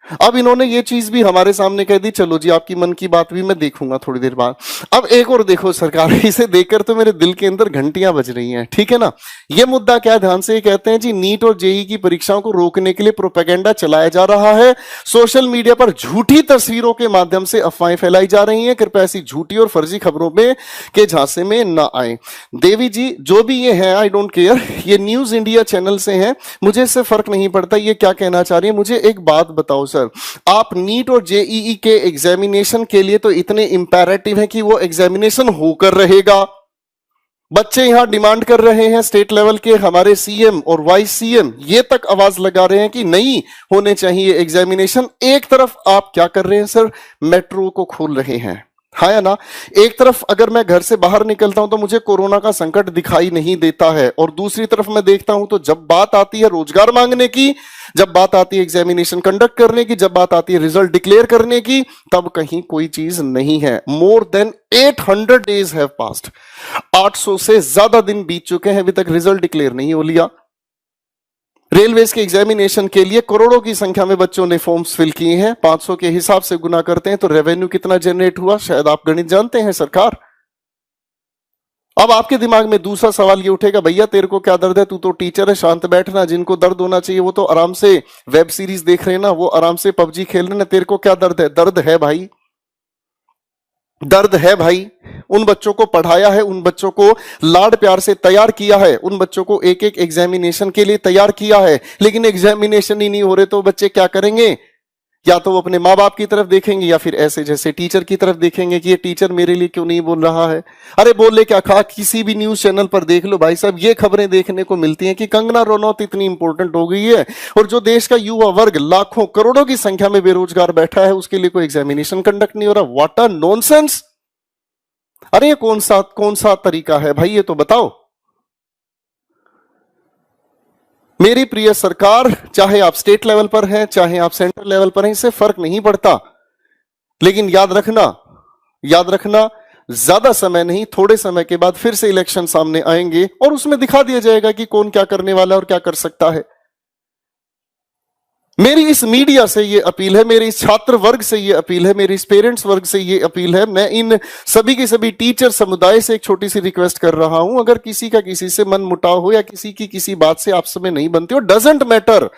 अब इन्होंने ये चीज भी हमारे सामने कह दी, चलो जी आपकी मन की बात भी मैं देखूंगा थोड़ी देर बाद। अब एक और देखो सरकार, इसे देखकर तो मेरे दिल के अंदर घंटियां बज रही हैं, ठीक है ना। ये मुद्दा क्या, ध्यान से कहते हैं जी नीट और जेई की परीक्षाओं को रोकने के लिए प्रोपेगेंडा चलाया जा रहा है, सोशल मीडिया पर झूठी तस्वीरों के माध्यम से अफवाहें फैलाई जा रही हैं, कृपया ऐसी झूठी और फर्जी खबरों में के झांसे में ना आए। देवी जी जो भी ये है, आई डोंट केयर, ये न्यूज इंडिया चैनल से हैं, मुझे इससे फर्क नहीं पड़ता ये क्या कहना चाह रही है। मुझे एक बात बताओ सर, आप नीट और जेईई के एग्जामिनेशन के लिए तो इतने इंपैरेटिव हैं कि वो एग्जामिनेशन होकर रहेगा। बच्चे यहां डिमांड कर रहे हैं, स्टेट लेवल के हमारे सीएम और वाइस सीएम ये तक आवाज लगा रहे हैं कि नहीं होने चाहिए एग्जामिनेशन। एक तरफ आप क्या कर रहे हैं सर, मेट्रो को खोल रहे हैं, हाँ या ना। एक तरफ अगर मैं घर से बाहर निकलता हूं तो मुझे कोरोना का संकट दिखाई नहीं देता है, और दूसरी तरफ मैं देखता हूं तो जब बात आती है रोजगार मांगने की, जब बात आती है एग्जामिनेशन कंडक्ट करने की, जब बात आती है रिजल्ट डिक्लेयर करने की, तब कहीं कोई चीज नहीं है। More than 800 days have passed, 800 से ज्यादा दिन बीत चुके हैं, अभी तक रिजल्ट डिक्लेयर नहीं हो लिया। रेलवेज के एग्जामिनेशन के लिए करोड़ों की संख्या में बच्चों ने फॉर्म्स फिल किए हैं, 500 के हिसाब से गुना करते हैं तो रेवेन्यू कितना जनरेट हुआ, शायद आप गणित जानते हैं सरकार। अब आपके दिमाग में दूसरा सवाल ये उठेगा, भैया तेरे को क्या दर्द है, तू तो टीचर है, शांत बैठना। जिनको दर्द होना चाहिए वो तो आराम से वेब सीरीज देख रहे हैं ना, वो आराम से पबजी खेल रहे हैं, तेरे को क्या दर्द है। दर्द है भाई, दर्द है भाई। उन बच्चों को पढ़ाया है, उन बच्चों को लाड प्यार से तैयार किया है, उन बच्चों को एक एक एग्जामिनेशन के लिए तैयार किया है, लेकिन एग्जामिनेशन ही नहीं हो रहे तो बच्चे क्या करेंगे, या तो वो अपने माँ बाप की तरफ देखेंगे या फिर ऐसे जैसे टीचर की तरफ देखेंगे कि ये टीचर मेरे लिए क्यों नहीं बोल रहा है। अरे बोले क्या खा, किसी भी न्यूज चैनल पर देख लो भाई साहब, ये खबरें देखने को मिलती हैं कि कंगना रनौत इतनी इंपॉर्टेंट हो गई है, और जो देश का युवा वर्ग लाखों करोड़ों की संख्या में बेरोजगार बैठा है उसके लिए कोई एग्जामिनेशन कंडक्ट नहीं हो रहा। What a nonsense. अरे ये कौन सा तरीका है भाई, ये तो बताओ। मेरी प्रिय सरकार, चाहे आप स्टेट लेवल पर हैं चाहे आप सेंट्रल लेवल पर हैं, इससे फर्क नहीं पड़ता, लेकिन याद रखना ज्यादा समय नहीं, थोड़े समय के बाद फिर से इलेक्शन सामने आएंगे और उसमें दिखा दिया जाएगा कि कौन क्या करने वाला है और क्या कर सकता है। मेरी इस मीडिया से ये अपील है, मेरे इस छात्र वर्ग से ये अपील है, मेरे इस पेरेंट्स वर्ग से ये अपील है, मैं इन सभी के सभी टीचर समुदाय से एक छोटी सी रिक्वेस्ट कर रहा हूं, अगर किसी का किसी से मन मुटाव हो या किसी की किसी बात से आपस में नहीं बनती हो, डजंट मैटर,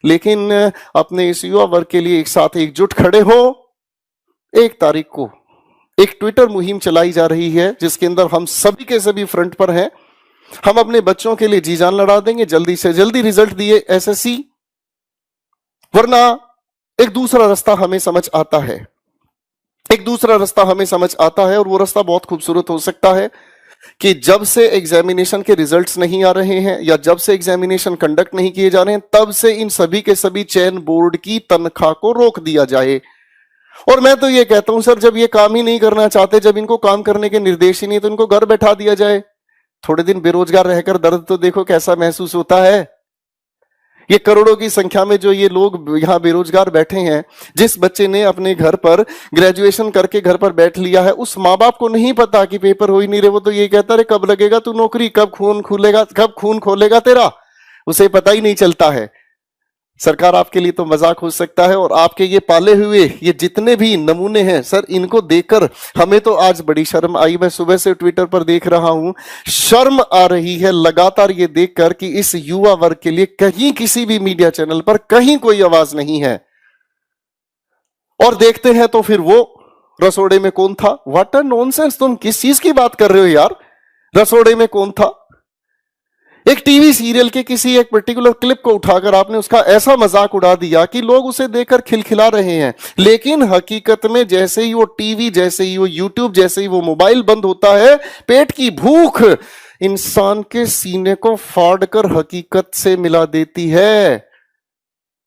लेकिन अपने इस युवा वर्ग के लिए एक साथ एकजुट खड़े हो। 1 तारीख को एक ट्विटर मुहिम चलाई जा रही है जिसके अंदर हम सभी के सभी फ्रंट पर हैं। हम अपने बच्चों के लिए जी जान लड़ा देंगे, जल्दी से जल्दी रिजल्ट दिए एसएससी, वरना एक दूसरा रास्ता हमें समझ आता है, एक दूसरा रास्ता हमें समझ आता है, और वो रास्ता बहुत खूबसूरत हो सकता है कि जब से एग्जामिनेशन के रिजल्ट्स नहीं आ रहे हैं या जब से एग्जामिनेशन कंडक्ट नहीं किए जा रहे हैं, तब से इन सभी के सभी चयन बोर्ड की तनख्वाह को रोक दिया जाए। और मैं तो ये कहता हूं सर, जब ये काम ही नहीं करना चाहते, जब इनको काम करने के निर्देश ही नहीं, तो इनको घर बैठा दिया जाए। थोड़े दिन बेरोजगार रहकर दर्द तो देखो कैसा महसूस होता है। ये करोड़ों की संख्या में जो ये लोग यहां बेरोजगार बैठे हैं, जिस बच्चे ने अपने घर पर ग्रेजुएशन करके घर पर बैठ लिया है, उस माँ बाप को नहीं पता कि पेपर हो ही नहीं रहे, वो तो ये कहता है कब लगेगा तू नौकरी, कब खून खोलेगा तेरा, उसे पता ही नहीं चलता है। सरकार आपके लिए तो मजाक हो सकता है, और आपके ये पाले हुए ये जितने भी नमूने हैं सर, इनको देखकर हमें तो आज बड़ी शर्म आई। मैं सुबह से ट्विटर पर देख रहा हूं, शर्म आ रही है लगातार ये देखकर कि इस युवा वर्ग के लिए कहीं किसी भी मीडिया चैनल पर कहीं कोई आवाज नहीं है। और देखते हैं तो फिर वो रसोड़े में कौन था। व्हाट अ नॉनसेंस, तुम किस चीज की बात कर रहे हो यार, रसोड़े में कौन था। एक टीवी सीरियल के किसी एक पर्टिकुलर क्लिप को उठाकर आपने उसका ऐसा मजाक उड़ा दिया कि लोग उसे देखकर खिलखिला रहे हैं, लेकिन हकीकत में जैसे ही वो टीवी, जैसे ही वो यूट्यूब, जैसे ही वो मोबाइल बंद होता है, पेट की भूख इंसान के सीने को फाड़कर हकीकत से मिला देती है।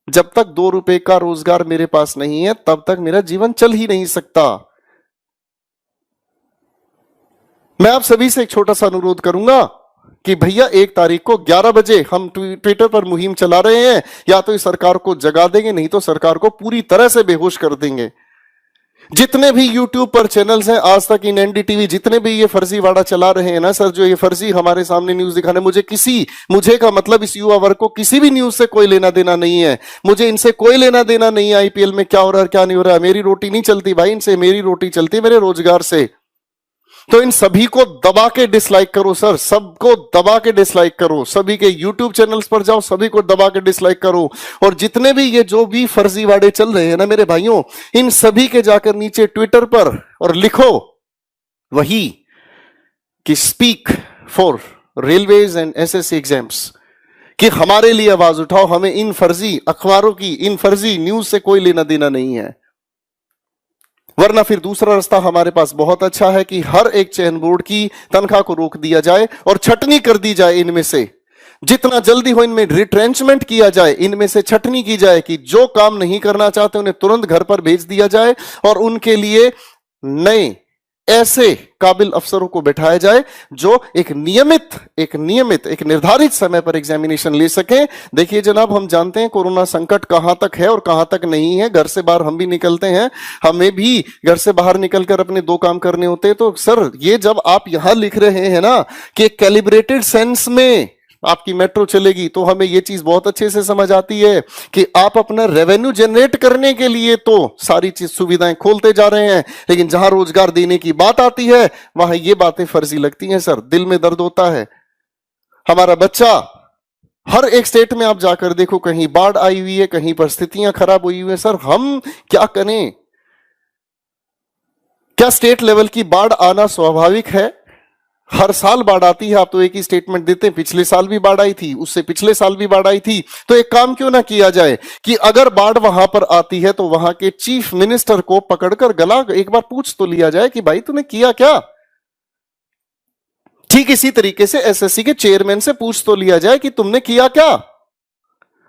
जब तक 2 रुपए का रोजगार मेरे पास नहीं है, तब तक मेरा जीवन चल ही नहीं सकता। मैं आप सभी से एक छोटा सा अनुरोध करूंगा कि भैया 1 तारीख को 11 बजे हम ट्विटर पर मुहिम चला रहे हैं, या तो इस सरकार को जगा देंगे, नहीं तो सरकार को पूरी तरह से बेहोश कर देंगे। जितने भी YouTube पर चैनल्स हैं आज तक, इन एनडीटीवी जितने भी ये फर्जीवाड़ा चला रहे हैं ना सर, जो ये फर्जी हमारे सामने न्यूज दिखाने, मुझे का मतलब इस युवा वर्ग को किसी भी न्यूज से कोई लेना देना नहीं है। मुझे इनसे कोई लेना देना नहीं है आईपीएल में क्या हो रहा है क्या नहीं हो रहा है। मेरी रोटी नहीं चलती भाई इनसे, मेरी रोटी चलती है मेरे रोजगार से। तो इन सभी को दबा के डिसलाइक करो सर, सबको दबा के डिसलाइक करो, सभी के YouTube चैनल्स पर जाओ, सभी को दबा के डिसलाइक करो। और जितने भी ये जो भी फर्जीवाड़े चल रहे हैं ना मेरे भाइयों, इन सभी के जाकर नीचे ट्विटर पर और लिखो वही कि speak for railways and SSC exams, कि हमारे लिए आवाज उठाओ, हमें इन फर्जी अखबारों की, इन फर्जी न्यूज से कोई लेना देना नहीं है। वरना फिर दूसरा रास्ता हमारे पास बहुत अच्छा है कि हर एक चयन बोर्ड की तनख्वाह को रोक दिया जाए और छटनी कर दी जाए। इनमें से जितना जल्दी हो इनमें रिट्रेंचमेंट किया जाए, इनमें से छटनी की जाए कि जो काम नहीं करना चाहते उन्हें तुरंत घर पर भेज दिया जाए और उनके लिए नए ऐसे काबिल अफसरों को बैठाया जाए जो एक निर्धारित समय पर एग्जामिनेशन ले सकें। देखिए जनाब, हम जानते हैं कोरोना संकट कहां तक है और कहां तक नहीं है। घर से बाहर हम भी निकलते हैं, हमें भी घर से बाहर निकलकर अपने दो काम करने होते हैं। तो सर ये जब आप यहां लिख रहे हैं ना कि कैलिब्रेटेड सेंस में आपकी मेट्रो चलेगी, तो हमें यह चीज बहुत अच्छे से समझ आती है कि आप अपना रेवेन्यू जनरेट करने के लिए तो सारी चीज सुविधाएं खोलते जा रहे हैं, लेकिन जहां रोजगार देने की बात आती है वहां ये बातें फर्जी लगती हैं। सर दिल में दर्द होता है। हमारा बच्चा हर एक स्टेट में आप जाकर देखो, कहीं बाढ़ आई हुई है, कहीं परिस्थितियां खराब हुई हुई है। सर हम क्या करें? क्या स्टेट लेवल की बाढ़ आना स्वाभाविक है? हर साल बाढ़ आती है, आप तो एक ही स्टेटमेंट देते हैं, पिछले साल भी बाढ़ आई थी, उससे पिछले साल भी बाढ़ आई थी। तो एक काम क्यों ना किया जाए कि अगर बाढ़ वहां पर आती है तो वहां के चीफ मिनिस्टर को पकड़कर गला एक बार पूछ तो लिया जाए कि भाई तूने किया क्या। ठीक इसी तरीके से एसएससी के चेयरमैन से पूछ तो लिया जाए कि तुमने किया क्या।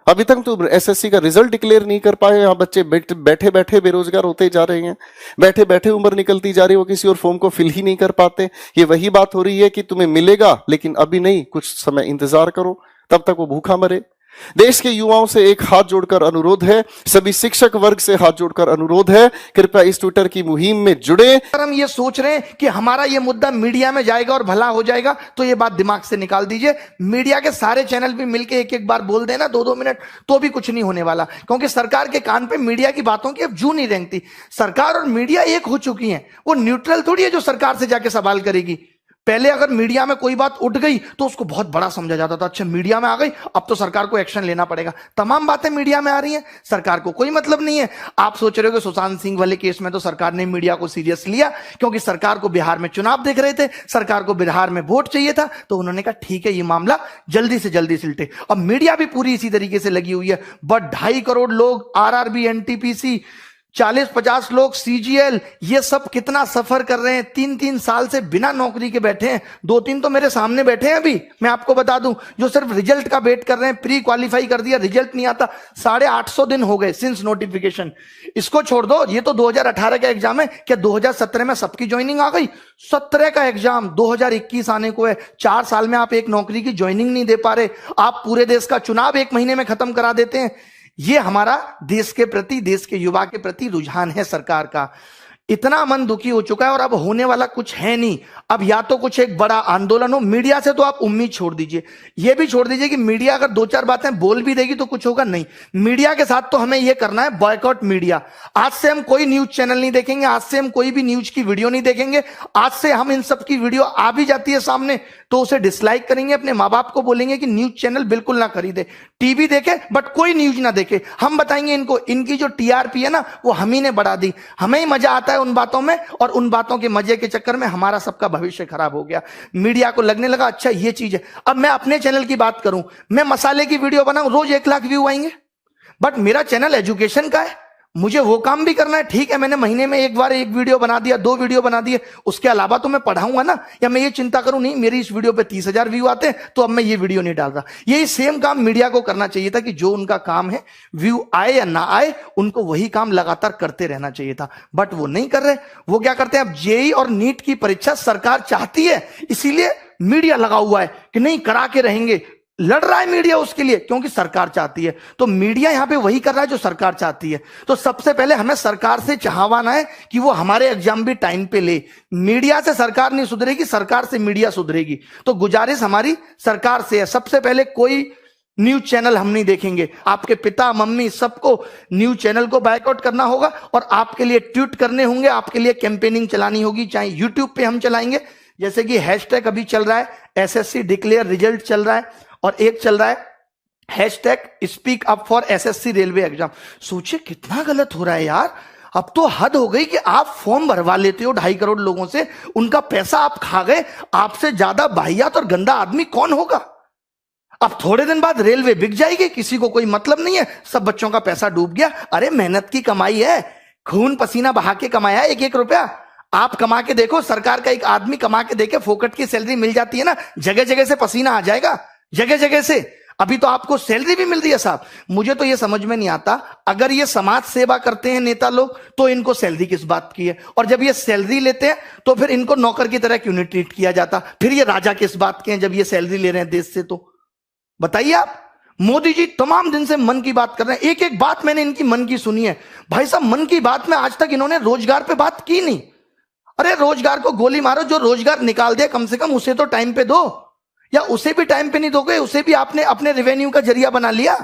अभी तक तो एसएससी का रिजल्ट डिक्लेयर नहीं कर पाए, यहां बच्चे बैठे बैठे बेरोजगार होते जा रहे हैं, बैठे बैठे उम्र निकलती जा रही है, वो किसी और फॉर्म को फिल ही नहीं कर पाते। ये वही बात हो रही है कि तुम्हें मिलेगा लेकिन अभी नहीं, कुछ समय इंतजार करो, तब तक वो भूखा मरे। देश के युवाओं से एक हाथ जोड़कर अनुरोध है, सभी शिक्षक वर्ग से हाथ जोड़कर अनुरोध है, कृपया इस ट्विटर की मुहिम में जुड़े।
अगर हम ये सोच रहे हैं कि हमारा ये मुद्दा मीडिया में जाएगा और भला हो जाएगा, तो ये बात दिमाग से निकाल दीजिए। मीडिया के सारे चैनल भी मिलके एक एक बार बोल देना 2-2 मिनट, तो भी कुछ नहीं होने वाला, क्योंकि सरकार के कान पे मीडिया की बातों की अब जू नहीं रेंगती। सरकार और मीडिया एक हो चुकी है, वो न्यूट्रल थोड़ी है जो सरकार से जाके सवाल करेगी। पहले अगर मीडिया में कोई बात उठ गई तो उसको बहुत बड़ा समझा जाता था, अच्छा मीडिया में आ गई अब तो सरकार को एक्शन लेना पड़ेगा। तमाम बातें मीडिया में आ रही हैं, सरकार को कोई मतलब नहीं है। आप सोच रहे हो कि सुशांत सिंह वाले केस में तो सरकार ने मीडिया को सीरियस लिया, क्योंकि सरकार को बिहार में चुनाव देख रहे थे, सरकार को बिहार में वोट चाहिए था, तो उन्होंने कहा ठीक है ये मामला जल्दी से जल्दी सिलटे। अब मीडिया भी पूरी इसी तरीके से लगी हुई है। बट 2.5 करोड़ लोग आरआरबी, एनटीपीसी, 40-50 लोग सीजीएल, ये सब कितना सफर कर रहे हैं, 3-3 साल से बिना नौकरी के बैठे हैं। 2-3 तो मेरे सामने बैठे हैं अभी, मैं आपको बता दूं, जो सिर्फ रिजल्ट का वेट कर रहे हैं। प्री क्वालिफाई कर दिया, रिजल्ट नहीं आता, 850 दिन हो गए सिंस नोटिफिकेशन। इसको छोड़ दो, ये तो 2018 का एग्जाम है, क्या 2017 में सबकी ज्वाइनिंग आ गई? 17 का एग्जाम 2021 आने को है। 4 साल में आप एक नौकरी की ज्वाइनिंग नहीं दे पा रहे। आप पूरे देश का चुनाव 1 महीने में खत्म करा देते हैं। ये हमारा देश के प्रति, देश के युवा के प्रति रुझान है सरकार का। इतना मन दुखी हो चुका है और अब होने वाला कुछ है नहीं। अब या तो कुछ एक बड़ा आंदोलन हो, मीडिया से तो आप उम्मीद छोड़ दीजिए, ये भी छोड़ दीजिए कि मीडिया अगर 2-4 बातें बोल भी देगी तो कुछ होगा नहीं। मीडिया के साथ तो हमें यह करना है, बॉयकॉट मीडिया। आज से हम कोई न्यूज चैनल नहीं देखेंगे, आज से हम कोई भी न्यूज की वीडियो नहीं देखेंगे। आज से हम इन सब की वीडियो आ भी जाती है सामने तो उसे डिसलाइक करेंगे, अपने माँ बाप को बोलेंगे कि न्यूज चैनल बिल्कुल ना खरीदे, टीवी देखे बट कोई न्यूज ना देखे। हम बताएंगे इनको, इनकी जो टीआरपी है ना वो हम ही ने बढ़ा दी। हमें ही मजा आता है उन बातों में, और उन बातों के मजे के चक्कर में हमारा सबका भविष्य खराब हो गया। मीडिया को लगने लगा अच्छा ये चीज है। अब मैं अपने चैनल की बात करूं, मैं मसाले की वीडियो बनाऊं, रोज 1 लाख व्यू आएंगे, बट मेरा चैनल एजुकेशन का है, मुझे वो काम भी करना है। ठीक है, मैंने महीने में एक बार 1 वीडियो बना दिया, 2 वीडियो बना दिए, उसके अलावा तो मैं पढ़ाऊंगा ना। या मैं ये चिंता करूं नहीं मेरी इस वीडियो पे 30,000 व्यू आते हैं तो अब मैं ये वीडियो नहीं डाल रहा। यही सेम काम मीडिया को करना चाहिए था कि जो उनका काम है, व्यू आए या ना आए, उनको वही काम लगातार करते रहना चाहिए था, बट वो नहीं कर रहे। वो क्या करते हैं, अब जेईई और नीट की परीक्षा सरकार चाहती है, इसीलिए मीडिया लगा हुआ है कि नहीं करा के रहेंगे। लड़ रहा है मीडिया उसके लिए, क्योंकि सरकार चाहती है। तो मीडिया यहां पे वही कर रहा है जो सरकार चाहती है। तो सबसे पहले हमें सरकार से चाहवाना है कि वो हमारे एग्जाम भी टाइम पे ले। मीडिया से सरकार नहीं सुधरेगी, सरकार से मीडिया सुधरेगी। तो गुजारिश हमारी सरकार से है, सबसे पहले कोई न्यूज चैनल हम नहीं देखेंगे। आपके पिता मम्मी सबको न्यूज चैनल को बायकॉट करना होगा और आपके लिए ट्वीट करने होंगे, आपके लिए कैंपेनिंग चलानी होगी। चाहे यूट्यूब पे हम चलाएंगे, जैसे कि हैशटैग अभी चल रहा है एसएससी डिक्लेयर रिजल्ट चल रहा है, और एक चल रहा है hashtag speak up for SSC railway exam. सोचिए कितना गलत हो रहा है यार। अब तो हद हो गई कि आप फॉर्म भरवा लेते हो 2.5 करोड़ लोगों से, उनका पैसा आप खा गए। आपसे ज्यादा वाहियात और गंदा आदमी कौन होगा। अब थोड़े दिन बाद रेलवे बिक जाएगी, किसी को कोई मतलब नहीं है, सब बच्चों का पैसा डूब गया। अरे मेहनत की कमाई है, खून पसीना बहा के कमाया है, एक एक रुपया आप कमा के देखो। सरकार का एक आदमी कमा के देखे, फोकट की सैलरी मिल जाती है ना, जगह जगह से पसीना आ जाएगा, जगह जगह से। अभी तो आपको सैलरी भी मिल रही है साहब। मुझे तो ये समझ में नहीं आता, अगर ये समाज सेवा करते हैं नेता लोग तो इनको सैलरी किस बात की है, और जब ये सैलरी लेते हैं तो फिर इनको नौकर की तरह क्यों नहीं ट्रीट किया जाता। फिर ये राजा किस बात के हैं जब ये सैलरी ले रहे हैं देश से। तो बताइए आप। मोदी जी तमाम दिन से मन की बात कर रहे हैं, एक एक बात मैंने इनकी मन की सुनी है। भाई साहब मन की बात में आज तक इन्होंने रोजगार पे बात की नहीं। अरे रोजगार को गोली मारो, जो रोजगार निकाल दिया कम से कम उसे तो टाइम पे दो, या उसे भी टाइम पे नहीं दोगे, उसे भी आपने अपने रेवेन्यू का जरिया बना लिया।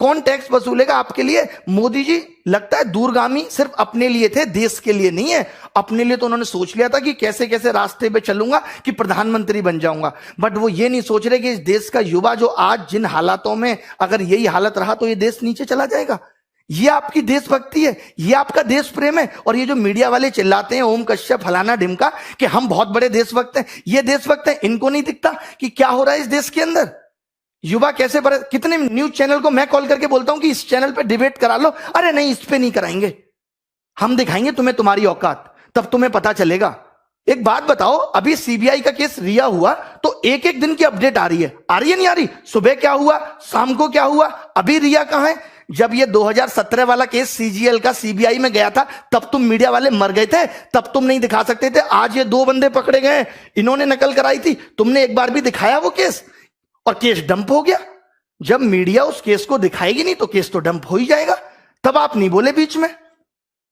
कौन टैक्स वसूलेगा आपके लिए। मोदी जी लगता है दूरगामी सिर्फ अपने लिए थे, देश के लिए नहीं है। अपने लिए तो उन्होंने सोच लिया था कि कैसे कैसे रास्ते पे चलूंगा कि प्रधानमंत्री बन जाऊंगा, बट वो ये नहीं सोच रहे कि इस देश का युवा जो आज जिन हालातों में, अगर यही हालत रहा तो ये देश नीचे चला जाएगा। ये आपकी देशभक्ति है, ये आपका देश प्रेम है। और ये जो मीडिया वाले चिल्लाते हैं ओम कश्यप फलाना ढिमका कि हम बहुत बड़े देशभक्त हैं, ये देशभक्त हैं, इनको नहीं दिखता कि क्या हो रहा है इस देश के अंदर। युवा कैसे बड़े, कितने न्यूज चैनल को मैं कॉल करके बोलता हूं कि इस चैनल पे डिबेट करा लो, अरे नहीं इस पे नहीं कराएंगे, हम दिखाएंगे तुम्हें तुम्हारी औकात, तब तुम्हें पता चलेगा। एक बात बताओ, अभी सीबीआई का केस रिया हुआ तो एक एक दिन की अपडेट आ रही है नहीं आ रही। सुबह क्या हुआ, शाम को क्या हुआ, अभी रिया कहां है। जब ये 2017 वाला केस सीजीएल का सीबीआई में गया था तब तुम मीडिया वाले मर गए थे, तब तुम नहीं दिखा सकते थे। आज ये 2 बंदे पकड़े गए, इन्होंने नकल कराई थी, तुमने एक बार भी दिखाया वो केस, और केस डंप हो गया। जब मीडिया उस केस को दिखाएगी नहीं तो केस तो डंप हो ही जाएगा। तब आप नहीं बोले बीच में।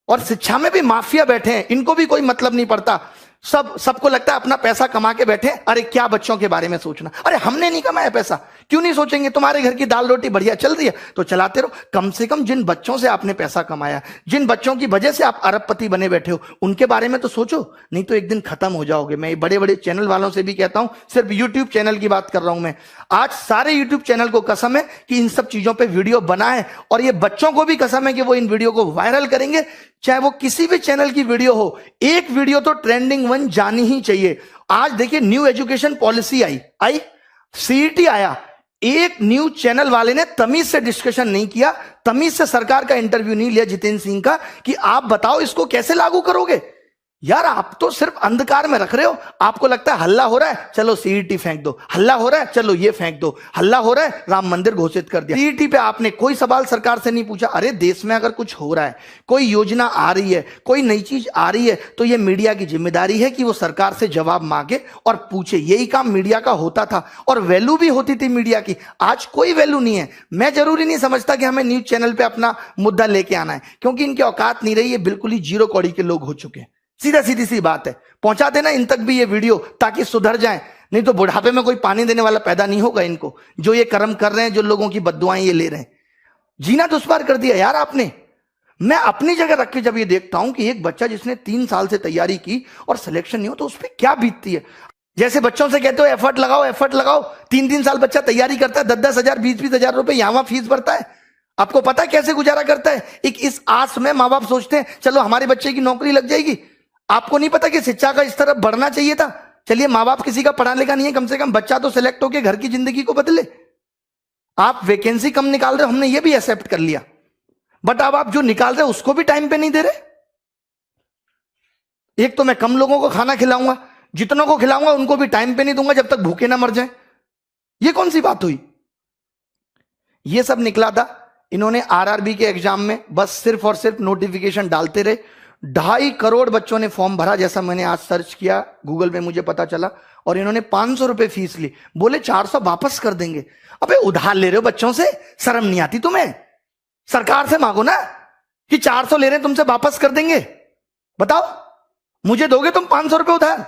और शिक्षा में भी माफिया बैठे हैं, इनको भी कोई मतलब नहीं पड़ता। सबको लगता है अपना पैसा कमा के बैठे। अरे क्या बच्चों के बारे में सोचना। अरे हमने नहीं कमाया पैसा, क्यों नहीं सोचेंगे। तुम्हारे घर की दाल रोटी बढ़िया चल रही है तो चलाते रहो। कम से कम जिन बच्चों से आपने पैसा कमाया, जिन बच्चों की वजह से आप अरबपति बने बैठे हो, उनके बारे में तो सोचो, नहीं तो एक दिन खत्म हो जाओगे। मैं बड़े बड़े चैनल वालों से भी कहता हूं, सिर्फ यूट्यूब चैनल की बात कर रहा हूं मैं। आज सारे यूट्यूब चैनल को कसम है कि इन सब चीजों पर वीडियो बनाए, और ये बच्चों को भी कसम है कि वो इन वीडियो को वायरल करेंगे। चाहे वो किसी भी चैनल की वीडियो हो, एक वीडियो तो ट्रेंडिंग 1 जानी ही चाहिए। आज देखिए न्यू एजुकेशन पॉलिसी आई, सीईटी आया, एक न्यूज चैनल वाले ने तमीज से डिस्कशन नहीं किया, तमीज से सरकार का इंटरव्यू नहीं लिया जितेंद्र सिंह का कि आप बताओ इसको कैसे लागू करोगे। यार आप तो सिर्फ अंधकार में रख रहे हो। आपको लगता है हल्ला हो रहा है, चलो सीईटी फेंक दो, हल्ला हो रहा है चलो ये फेंक दो, हल्ला हो रहा है राम मंदिर घोषित कर दिया। सीईटी पे आपने कोई सवाल सरकार से नहीं पूछा। अरे देश में अगर कुछ हो रहा है, कोई योजना आ रही है, कोई नई चीज आ रही है, तो ये मीडिया की जिम्मेदारी है कि वो सरकार से जवाब मांगे और पूछे। यही काम मीडिया का होता था और वैल्यू भी होती थी मीडिया की। आज कोई वैल्यू नहीं है। मैं जरूरी नहीं समझता कि हमें न्यूज चैनल पे अपना मुद्दा लेके आना है, क्योंकि इनकी औकात नहीं रही। ये बिल्कुल ही जीरो कौड़ी के लोग हो चुके हैं। सीधी सी बात है। पहुंचा देना इन तक भी ये वीडियो, ताकि सुधर जाएं, नहीं तो बुढ़ापे में कोई पानी देने वाला पैदा नहीं होगा इनको। जो ये कर्म कर रहे हैं, जो लोगों की बद्दुआएं ये ले रहे हैं, जीना दुश्वार कर दिया यार आपने। मैं अपनी जगह रख के जब ये देखता हूं कि एक बच्चा जिसने 3 साल से तैयारी की और सिलेक्शन नहीं हो, तो उस पर क्या बीतती है। जैसे बच्चों से कहते हो एफर्ट लगाओ, 3 साल बच्चा तैयारी करता है, 10 हजार 20 हजार रुपए यहां फीस भरता है। आपको पता है कैसे गुजारा करता है। एक इस आस में माँ बाप सोचते हैं चलो हमारे बच्चे की नौकरी लग जाएगी। आपको नहीं पता कि शिक्षा का इस तरफ बढ़ना चाहिए था। चलिए माँ बाप किसी का पढ़ा लिखा नहीं है, कम से कम बच्चा तो सिलेक्ट होकर घर की जिंदगी को बदले। आप वैकेंसी कम निकाल रहे हो, हमने ये भी एक्सेप्ट कर लिया, बट अब आप जो निकाल रहे हो उसको भी टाइम पे नहीं दे रहे। एक तो मैं कम लोगों को खाना खिलाऊंगा, जितनों को खिलाऊंगा उनको भी टाइम पे नहीं दूंगा जब तक भूखे ना मर जाए। ये कौन सी बात हुई। ये सब निकला था। इन्होंने आरआरबी के एग्जाम में बस सिर्फ और सिर्फ नोटिफिकेशन डालते रहे, 2.5 करोड़ बच्चों ने फॉर्म भरा, जैसा मैंने आज सर्च किया गूगल में मुझे पता चला, और इन्होंने 500 रुपए फीस ली। बोले 400 वापस कर देंगे। अबे उधार ले रहे हो बच्चों से, शर्म नहीं आती तुम्हें? सरकार से मांगो ना कि 400 ले रहे हैं तुमसे, वापस कर देंगे। बताओ, मुझे दोगे तुम 500 रुपए उधार,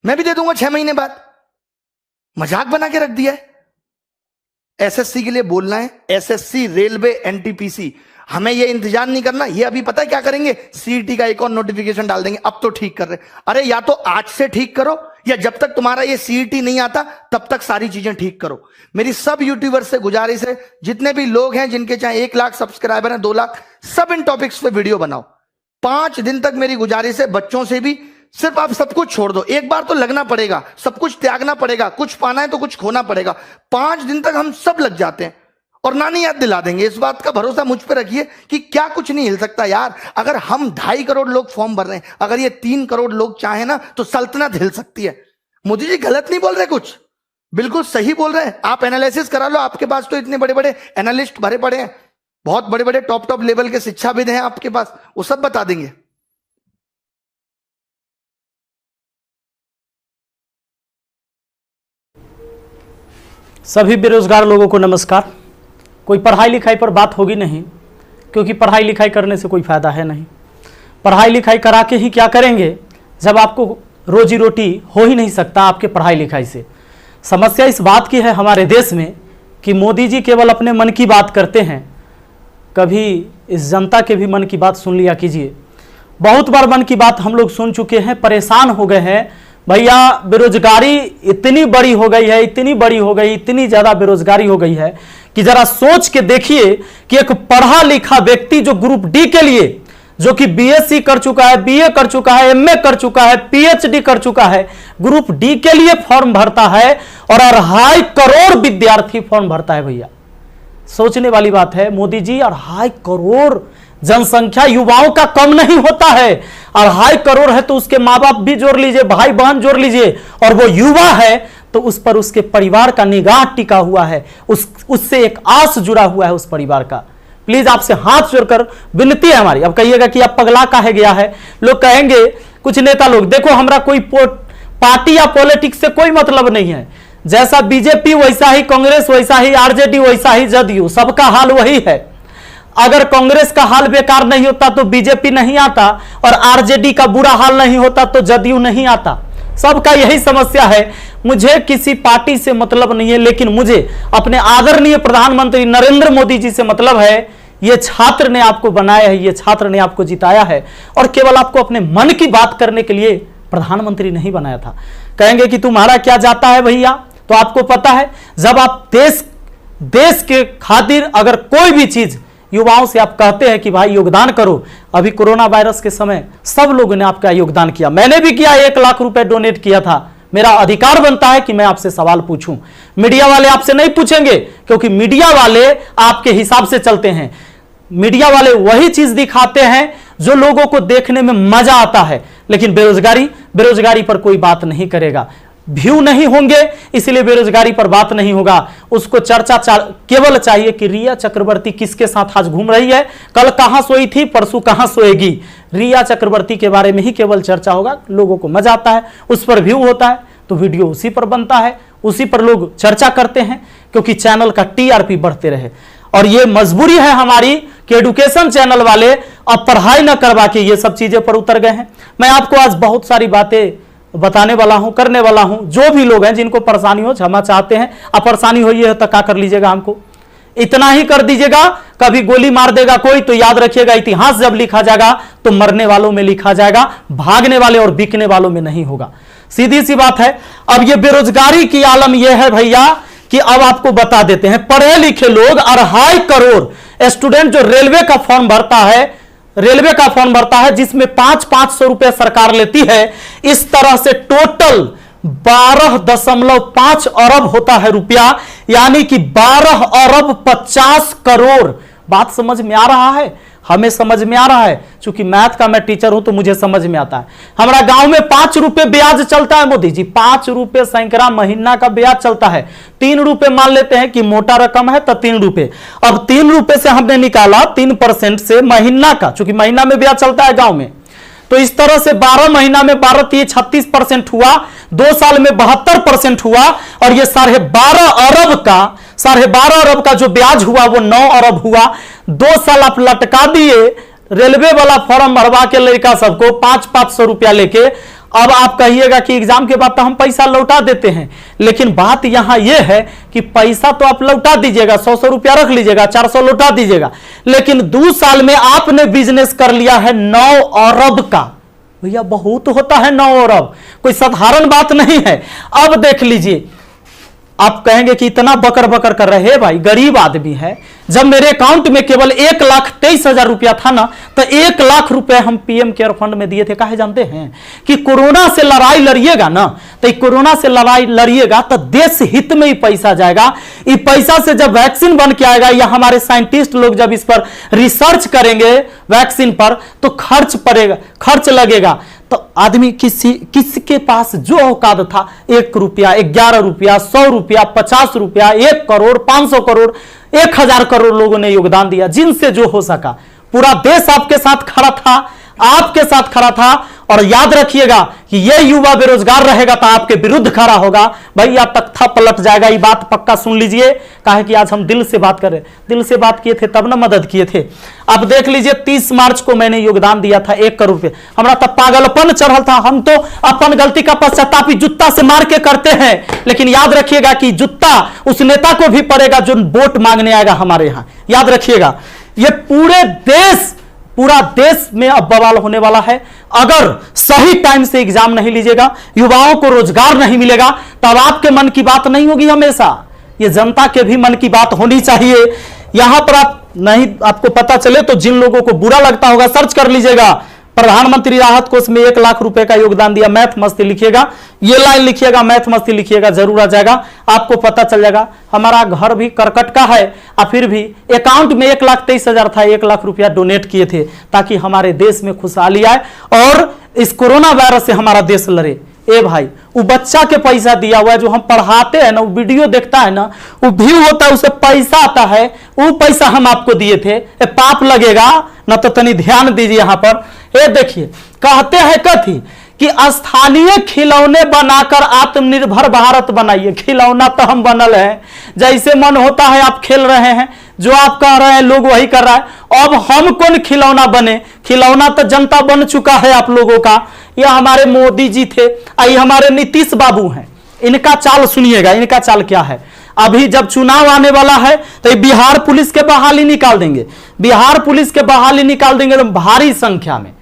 मैं भी दे दूंगा 6 महीने बाद। मजाक बना के रख दिया है। एसएससी के लिए बोलना है, एसएससी, रेलवे, एनटीपीसी, हमें ये इंतजार नहीं करना। ये अभी पता है क्या करेंगे? सीईटी का एक और नोटिफिकेशन डाल देंगे। अब तो ठीक कर रहे, अरे या तो आज से ठीक करो, या जब तक तुम्हारा ये सीईटी नहीं आता तब तक सारी चीजें ठीक करो। मेरी सब यूट्यूबर से गुजारिश है, जितने भी लोग हैं जिनके चाहे 1 लाख सब्सक्राइबर हैं, 2 लाख, सब इन टॉपिक्स पे वीडियो बनाओ। 5 दिन तक मेरी गुजारिश है, बच्चों से भी सिर्फ आप सब कुछ छोड़ दो। एक बार तो लगना पड़ेगा, सब कुछ त्यागना पड़ेगा, कुछ पाना है तो कुछ खोना पड़ेगा। 5 दिन तक हम सब लग जाते हैं और नानी याद दिला देंगे। इस बात का भरोसा मुझ पे रखिए कि क्या कुछ नहीं हिल सकता यार। अगर हम 2.5 करोड़ लोग फॉर्म भर रहे हैं, अगर ये 3 करोड़ लोग चाहे ना तो सल्तनत हिल सकती है। मोदी जी गलत नहीं बोल रहे, कुछ बिल्कुल सही बोल रहे हैं। आप एनालिसिस करा लो, आपके पास तो इतने बड़े बड़े एनालिस्ट भरे पड़े हैं, बहुत बड़े बड़े टॉप लेवल के शिक्षाविद हैं आपके पास, वो सब बता देंगे।
सभी बेरोजगार लोगों को नमस्कार। कोई पढ़ाई लिखाई पर बात होगी नहीं, क्योंकि पढ़ाई लिखाई करने से कोई फायदा है नहीं। पढ़ाई लिखाई करा के ही क्या करेंगे जब आपको रोजी रोटी हो ही नहीं सकता आपके पढ़ाई लिखाई से। समस्या इस बात की है हमारे देश में कि मोदी जी केवल अपने मन की बात करते हैं, कभी इस जनता के भी मन की बात सुन लिया कीजिए। बहुत बार मन की बात हम लोग सुन चुके हैं, परेशान हो गए हैं। भैया बेरोजगारी इतनी बड़ी हो गई है, इतनी बड़ी हो गई, इतनी ज्यादा बेरोजगारी हो गई है कि जरा सोच के देखिए कि एक पढ़ा लिखा व्यक्ति जो ग्रुप डी के लिए, जो कि बीएससी कर चुका है, बीए कर चुका है, एमए कर चुका है, पीएचडी कर चुका है, ग्रुप डी के लिए फॉर्म भरता है और 2.5 करोड़ विद्यार्थी फॉर्म भरता है। भैया सोचने वाली बात है। मोदी जी 2.5 करोड़ जनसंख्या युवाओं का कम नहीं होता है। 2.5 करोड़ है तो उसके माँ बाप भी जोड़ लीजिए, भाई बहन जोड़ लीजिए, और वो युवा है तो उस पर उसके परिवार का निगाह टिका हुआ है, उससे एक आस जुड़ा हुआ है उस परिवार का। प्लीज आपसे हाथ जोड़कर विनती है हमारी। अब कहिएगा कि आप पगला काहे गया है, लोग कहेंगे कुछ नेता लोग, देखो हमारा कोई पार्टी या पॉलिटिक्स से कोई मतलब नहीं है, जैसा बीजेपी वैसा ही कांग्रेस, वैसा ही आरजेडी, वैसा ही जदयू, सबका हाल वही है। अगर कांग्रेस का हाल बेकार नहीं होता तो बीजेपी नहीं आता, और आरजेडी का बुरा हाल नहीं होता तो जदयू नहीं आता। सबका यही समस्या है। मुझे किसी पार्टी से मतलब नहीं है, लेकिन मुझे अपने आदरणीय प्रधानमंत्री नरेंद्र मोदी जी से मतलब है। ये छात्र ने आपको बनाया है, ये छात्र ने आपको जिताया है, और केवल आपको अपने मन की बात करने के लिए प्रधानमंत्री नहीं बनाया था। कहेंगे कि तुम्हारा क्या जाता है भैया, तो आपको पता है जब आप देश के खातिर अगर कोई भी चीज युवाओं से आप कहते हैं कि भाई योगदान करो, अभी कोरोना वायरस के समय सब लोगों ने आपका योगदान किया, मैंने भी किया, 1 लाख रुपए डोनेट किया था। मेरा अधिकार बनता है कि मैं आपसे सवाल पूछूं। मीडिया वाले आपसे नहीं पूछेंगे, क्योंकि मीडिया वाले आपके हिसाब से चलते हैं। मीडिया वाले वही चीज दिखाते हैं जो लोगों को देखने में मजा आता है, लेकिन बेरोजगारी पर कोई बात नहीं करेगा। व्यू नहीं होंगे इसलिए बेरोजगारी पर बात नहीं होगा। उसको चर्चा केवल चाहिए कि रिया चक्रवर्ती किसके साथ आज घूम रही है, कल कहां सोई थी, परसों कहां सोएगी। रिया चक्रवर्ती के बारे में ही केवल चर्चा होगा। लोगों को मजा आता है, उस पर व्यू होता है तो वीडियो उसी पर बनता है, उसी पर लोग चर्चा करते हैं, क्योंकि चैनल का टीआरपी बढ़ते रहे। और ये मजबूरी है हमारी कि एडुकेशन चैनल वाले अब पढ़ाई न करवा के ये सब चीजें पर उतर गए हैं। मैं आपको आज बहुत सारी बातें बताने वाला हूं, करने वाला हूं। जो भी लोग हैं जिनको परेशानी हो, क्षमा चाहते हैं। अब परेशानी हुई है तो क्या कर लीजिएगा, हमको इतना ही कर दीजिएगा। कभी गोली मार देगा कोई तो याद रखिएगा, इतिहास जब लिखा जाएगा तो मरने वालों में लिखा जाएगा, भागने वाले और बिकने वालों में नहीं होगा। सीधी सी बात है। अब ये बेरोजगारी की आलम यह है भैया कि अब आपको बता देते हैं, पढ़े लिखे लोग 2.5 करोड़ स्टूडेंट जो रेलवे का फॉर्म भरता है, जिसमें 500 रुपए सरकार लेती है। इस तरह से टोटल 12.5 अरब होता है रुपया, यानी कि 12 अरब 50 करोड़। बात समझ में आ रहा है? हमें समझ में आ रहा है, क्योंकि मैथ का मैं टीचर हूं तो मुझे समझ में आता है। हमारा गांव में 5 रुपए ब्याज चलता है मोदी जी, 5 रुपए सैकड़ा महीना का ब्याज चलता है। 3 रुपए मान लेते हैं कि मोटा रकम है तो 3 रुपए। अब 3 रुपए से हमने निकाला 3% से महीना का, क्योंकि महीना में ब्याज चलता है गांव में, तो इस तरह से 12 महीना में 36% हुआ, 2 साल में 72% हुआ, और ये 12.5 अरब का जो ब्याज हुआ वो 9 अरब हुआ। 2 साल आप लटका दिए रेलवे वाला फॉर्म भरवा के लड़का सबको 500 रुपया लेके। अब आप कहिएगा कि एग्जाम के बाद तो हम पैसा लौटा देते हैं, लेकिन बात यहां यह है कि पैसा तो आप लौटा दीजिएगा, 100 रुपया रख लीजिएगा, 400 लौटा दीजिएगा, लेकिन 2 साल में आपने बिजनेस कर लिया है 9 अरब का। भैया बहुत होता है 9 अरब, कोई साधारण बात नहीं है। अब देख लीजिए, आप कहेंगे कि इतना बकर बकर कर रहे हैं, भाई गरीब आदमी है। जब मेरे अकाउंट में केवल 1,23,000 रुपया था ना, तो 1 लाख रुपए हम पीएम केयर फंड में दिए थे। काहे जानते हैं कि कोरोना से लड़ाई लड़िएगा ना, तो कोरोना से लड़ाई लड़िएगा तो देश हित में ही पैसा जाएगा। ये पैसा से जब वैक्सीन बन के आएगा, या हमारे साइंटिस्ट लोग जब इस पर रिसर्च करेंगे वैक्सीन पर, तो खर्च पड़ेगा, खर्च लगेगा। तो आदमी किसके पास जो औकात था, 1 रुपया, 11 रुपया, 100 रुपया, 50 रुपया, 1 करोड़, 500 करोड़, 1000 करोड़ लोगों ने योगदान दिया, जिनसे जो हो सका। पूरा देश आपके साथ खड़ा था, आपके साथ खड़ा था। और याद रखिएगा कि यह युवा बेरोजगार रहेगा तो आपके विरुद्ध खड़ा होगा। भैया तख्ता पलट जाएगा, ये बात पक्का सुन लीजिए। कहा कि आज हम दिल से बात कर रहे, दिल से बात किए थे तब ना मदद किए थे। अब देख लीजिए, 30 मार्च को मैंने योगदान दिया था 1 करोड़ रुपए। हमारा तब पागलपन चढ़ल था, हम तो अपन गलती का पश्चाताप जूता से मार के करते हैं, लेकिन याद रखिएगा कि जूता उस नेता को भी पड़ेगा जो वोट मांगने आएगा हमारे यहां। याद रखिएगा, ये पूरा देश में अब बवाल होने वाला है। अगर सही टाइम से एग्जाम नहीं लीजिएगा, युवाओं को रोजगार नहीं मिलेगा, तब आपके मन की बात नहीं होगी हमेशा, ये जनता के भी मन की बात होनी चाहिए। यहां पर आप नहीं, आपको पता चले तो जिन लोगों को बुरा लगता होगा सर्च कर लीजिएगा, प्रधानमंत्री राहत कोष में 1 लाख रुपए का योगदान दिया। मैथ मस्ती लिखिएगा, ये लाइन लिखिएगा, मैथ मस्ती लिखिएगा, जरूर आ जाएगा, आपको पता चल जाएगा। हमारा घर भी करकट का है, और फिर भी अकाउंट में 1,23,000 था, 1 लाख रुपया डोनेट किए थे ताकि हमारे देश में खुशहाली आए और इस कोरोना वायरस से हमारा देश लड़े। ए भाई, वो बच्चा के पैसा दिया हुआ है, जो हम पढ़ाते हैं ना, वो वीडियो देखता है ना, वो व्यू होता है, उसे पैसा आता है, वो पैसा हम आपको दिए थे। पाप लगेगा ना, तो तनी ध्यान दीजिए यहां पर। ये देखिए, कहते हैं कथी कि स्थानीय खिलौने बनाकर आत्मनिर्भर भारत बनाइए। खिलौना तो हम बनल है, जैसे मन होता है आप खेल रहे हैं, जो आप कह रहे हैं लोग वही कर रहा है। अब हम कौन खिलौना बने? खिलौना तो जनता बन चुका है आप लोगों का। यह हमारे मोदी जी थे, ये हमारे नीतीश बाबू हैं। इनका चाल सुनिएगा, इनका चाल क्या है। अभी जब चुनाव आने वाला है तो बिहार पुलिस के बहाली निकाल देंगे, बिहार पुलिस के बहाली निकाल देंगे तो भारी संख्या में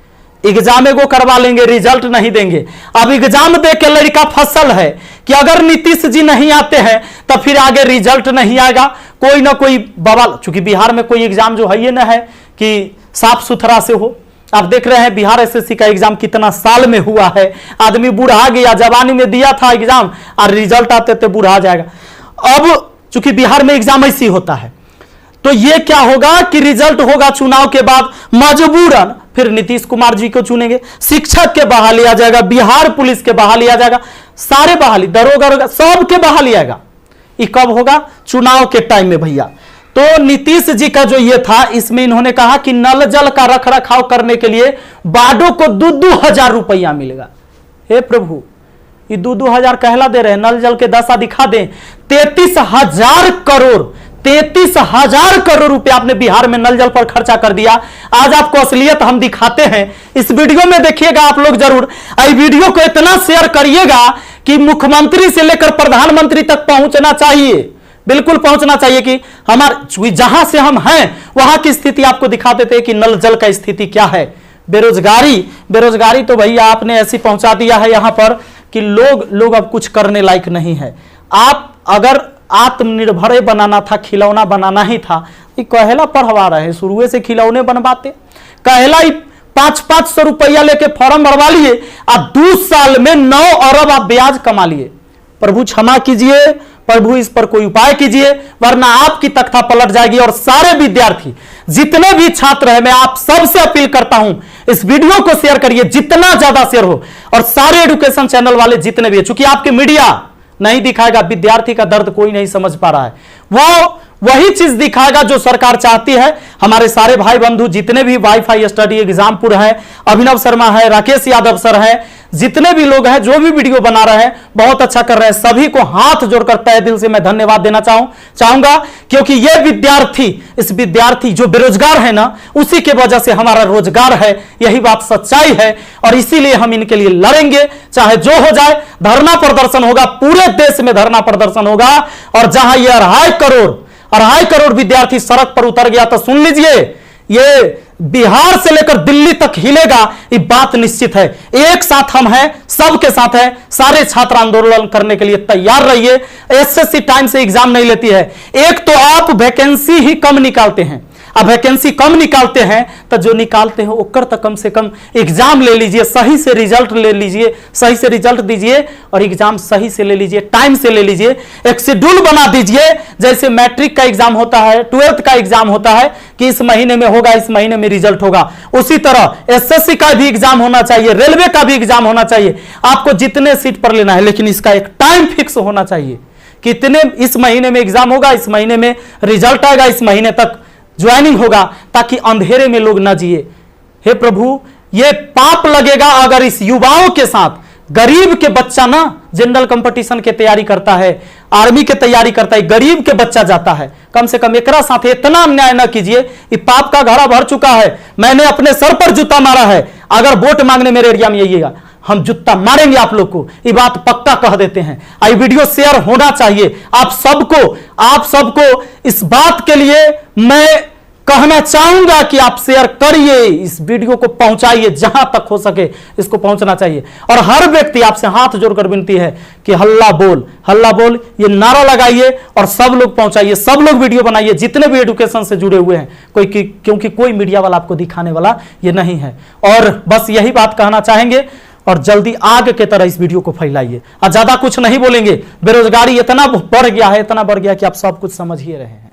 एग्जाम को करवा लेंगे, रिजल्ट नहीं देंगे। अब एग्जाम दे के लड़का फसल है कि अगर नीतीश जी नहीं आते हैं तो फिर आगे रिजल्ट नहीं आएगा, कोई ना कोई बवाल। चूंकि बिहार में कोई एग्जाम जो है ये ना है कि साफ सुथरा से हो। आप देख रहे हैं बिहार एसएससी का एग्जाम कितना साल में हुआ है, आदमी बूढ़ा गया, जवानी में दिया था एग्जाम और रिजल्ट आते थे बूढ़ा जाएगा। अब चूंकि बिहार में एग्जाम ऐसी होता है, तो ये क्या होगा कि रिजल्ट होगा चुनाव के बाद, मजबूरन फिर नीतीश कुमार जी को चुनेंगे, शिक्षक के बहाली आ जाएगा, बिहार पुलिस के बहाली आ जाएगा, सारे बहाली, दरोगा सब के बहाली आएगा। ये कब होगा? चुनाव के टाइम में भैया। तो नीतीश जी का जो ये था, इसमें इन्होंने कहा कि नल जल का रख रखाव करने के लिए बाडो को 2-2 हजार रुपया मिलेगा। हे प्रभु, ये 2-2 हजार कहला दे रहे हैं, नल जल के दशा दिखा दें। 33,000 करोड़, 33,000 करोड़ रुपए आपने बिहार में नल जल पर खर्चा कर दिया। आज आपको असलियत हम दिखाते हैं, इस वीडियो में देखिएगा आप लोग जरूर। इस वीडियो को इतना शेयर करिएगा कि मुख्यमंत्री से लेकर प्रधानमंत्री तक पहुंचना चाहिए, बिल्कुल पहुंचना चाहिए कि हमारे जहां से हम हैं वहां की स्थिति आपको दिखा देते हैं कि नल जल का स्थिति क्या है। बेरोजगारी तो भैया आपने ऐसी पहुंचा दिया है यहां पर कि लोग अब कुछ करने लायक नहीं है। आप अगर आत्मनिर्भर बनाना था, खिलौना बनाना ही था, ये कहेला पढ़वा रहे, शुरू से खिलौने बनवाते। कहेला 500 रुपया लेके फॉर्म भरवा लिए, आप 2 साल में 9 अरब आप ब्याज कमा लिए। प्रभु क्षमा कीजिए, प्रभु इस पर कोई उपाय कीजिए, वरना आपकी तख्ता पलट जाएगी। और सारे विद्यार्थी, जितने भी छात्र हैं, मैं आप सबसे अपील करता हूं, इस वीडियो को शेयर करिए, जितना ज्यादा शेयर हो। और सारे एजुकेशन चैनल वाले जितने भी है, चूंकि आपके मीडिया नहीं दिखाएगा, विद्यार्थी का दर्द कोई नहीं समझ पा रहा है, वही चीज दिखाएगा जो सरकार चाहती है। हमारे सारे भाई बंधु जितने भी वाईफाई स्टडी एग्जामपुर है, अभिनव शर्मा है, राकेश यादव सर है, जितने भी लोग हैं जो भी वीडियो बना रहे हैं बहुत अच्छा कर रहे हैं, सभी को हाथ जोड़कर तहे दिल से मैं धन्यवाद देना चाहूंगा, क्योंकि ये विद्यार्थी, इस विद्यार्थी जो बेरोजगार है ना, उसी के वजह से हमारा रोजगार है, यही बात सच्चाई है। और इसीलिए हम इनके लिए लड़ेंगे, चाहे जो हो जाए। धरना प्रदर्शन होगा, पूरे देश में धरना प्रदर्शन होगा। और जहां ये 2.5 करोड़ विद्यार्थी सड़क पर उतर गया तो सुन लीजिए, ये बिहार से लेकर दिल्ली तक हिलेगा, ये बात निश्चित है। एक साथ हम हैं, सबके साथ हैं, सारे छात्र आंदोलन करने के लिए तैयार रहिए। एसएससी टाइम से एग्जाम नहीं लेती है। एक तो आप वैकेंसी ही कम निकालते हैं, अब वैकेंसी कम निकालते हैं तो जो निकालते हैं ओकर तक कम से कम एग्जाम ले लीजिए, सही से रिजल्ट ले लीजिए, सही से रिजल्ट दीजिए और एग्जाम सही से ले लीजिए, टाइम से ले लीजिए। एक शेड्यूल बना दीजिए, जैसे मैट्रिक का एग्जाम होता है, 12th का एग्जाम होता है कि इस महीने में होगा, इस महीने में रिजल्ट होगा, उसी तरह एसएससी का भी एग्जाम होना चाहिए, रेलवे का भी एग्जाम होना चाहिए। आपको जितने सीट पर लेना है, लेकिन इसका एक टाइम फिक्स होना चाहिए। कितने इस महीने में एग्जाम होगा, इस महीने में रिजल्ट आएगा, इस महीने तक ज्वाइनिंग होगा, ताकि अंधेरे में लोग ना जिए। हे प्रभु, ये पाप लगेगा अगर इस युवाओं के साथ गरीब के बच्चा ना जनरल कंपटीशन के तैयारी करता है, आर्मी के तैयारी करता है, गरीब के बच्चा जाता है। कम से कम एकरा साथ इतना अन्याय ना कीजिए। ये पाप का घड़ा भर चुका है। मैंने अपने सर पर जूता मारा है। अगर वोट मांगने मेरे एरिया में आइएगा, हम जूता मारेंगे आप लोग को, ये बात पक्का कह देते हैं। आई वीडियो शेयर होना चाहिए। आप सबको इस बात के लिए मैं कहना चाहूंगा कि आप शेयर करिए, इस वीडियो को पहुंचाइए, जहां तक हो सके इसको पहुंचना चाहिए। और हर व्यक्ति आपसे हाथ जोड़कर विनती है कि हल्ला बोल ये नारा लगाइए और सब लोग पहुंचाइए, सब लोग वीडियो बनाइए, जितने भी एजुकेशन से जुड़े हुए हैं। क्योंकि कोई मीडिया वाला आपको दिखाने वाला ये नहीं है। और बस यही बात कहना चाहेंगे और जल्दी आग के तरह इस वीडियो को फैलाइए। और ज्यादा कुछ नहीं बोलेंगे। बेरोजगारी इतना बढ़ गया है कि आप सब कुछ समझ ही रहे हैं।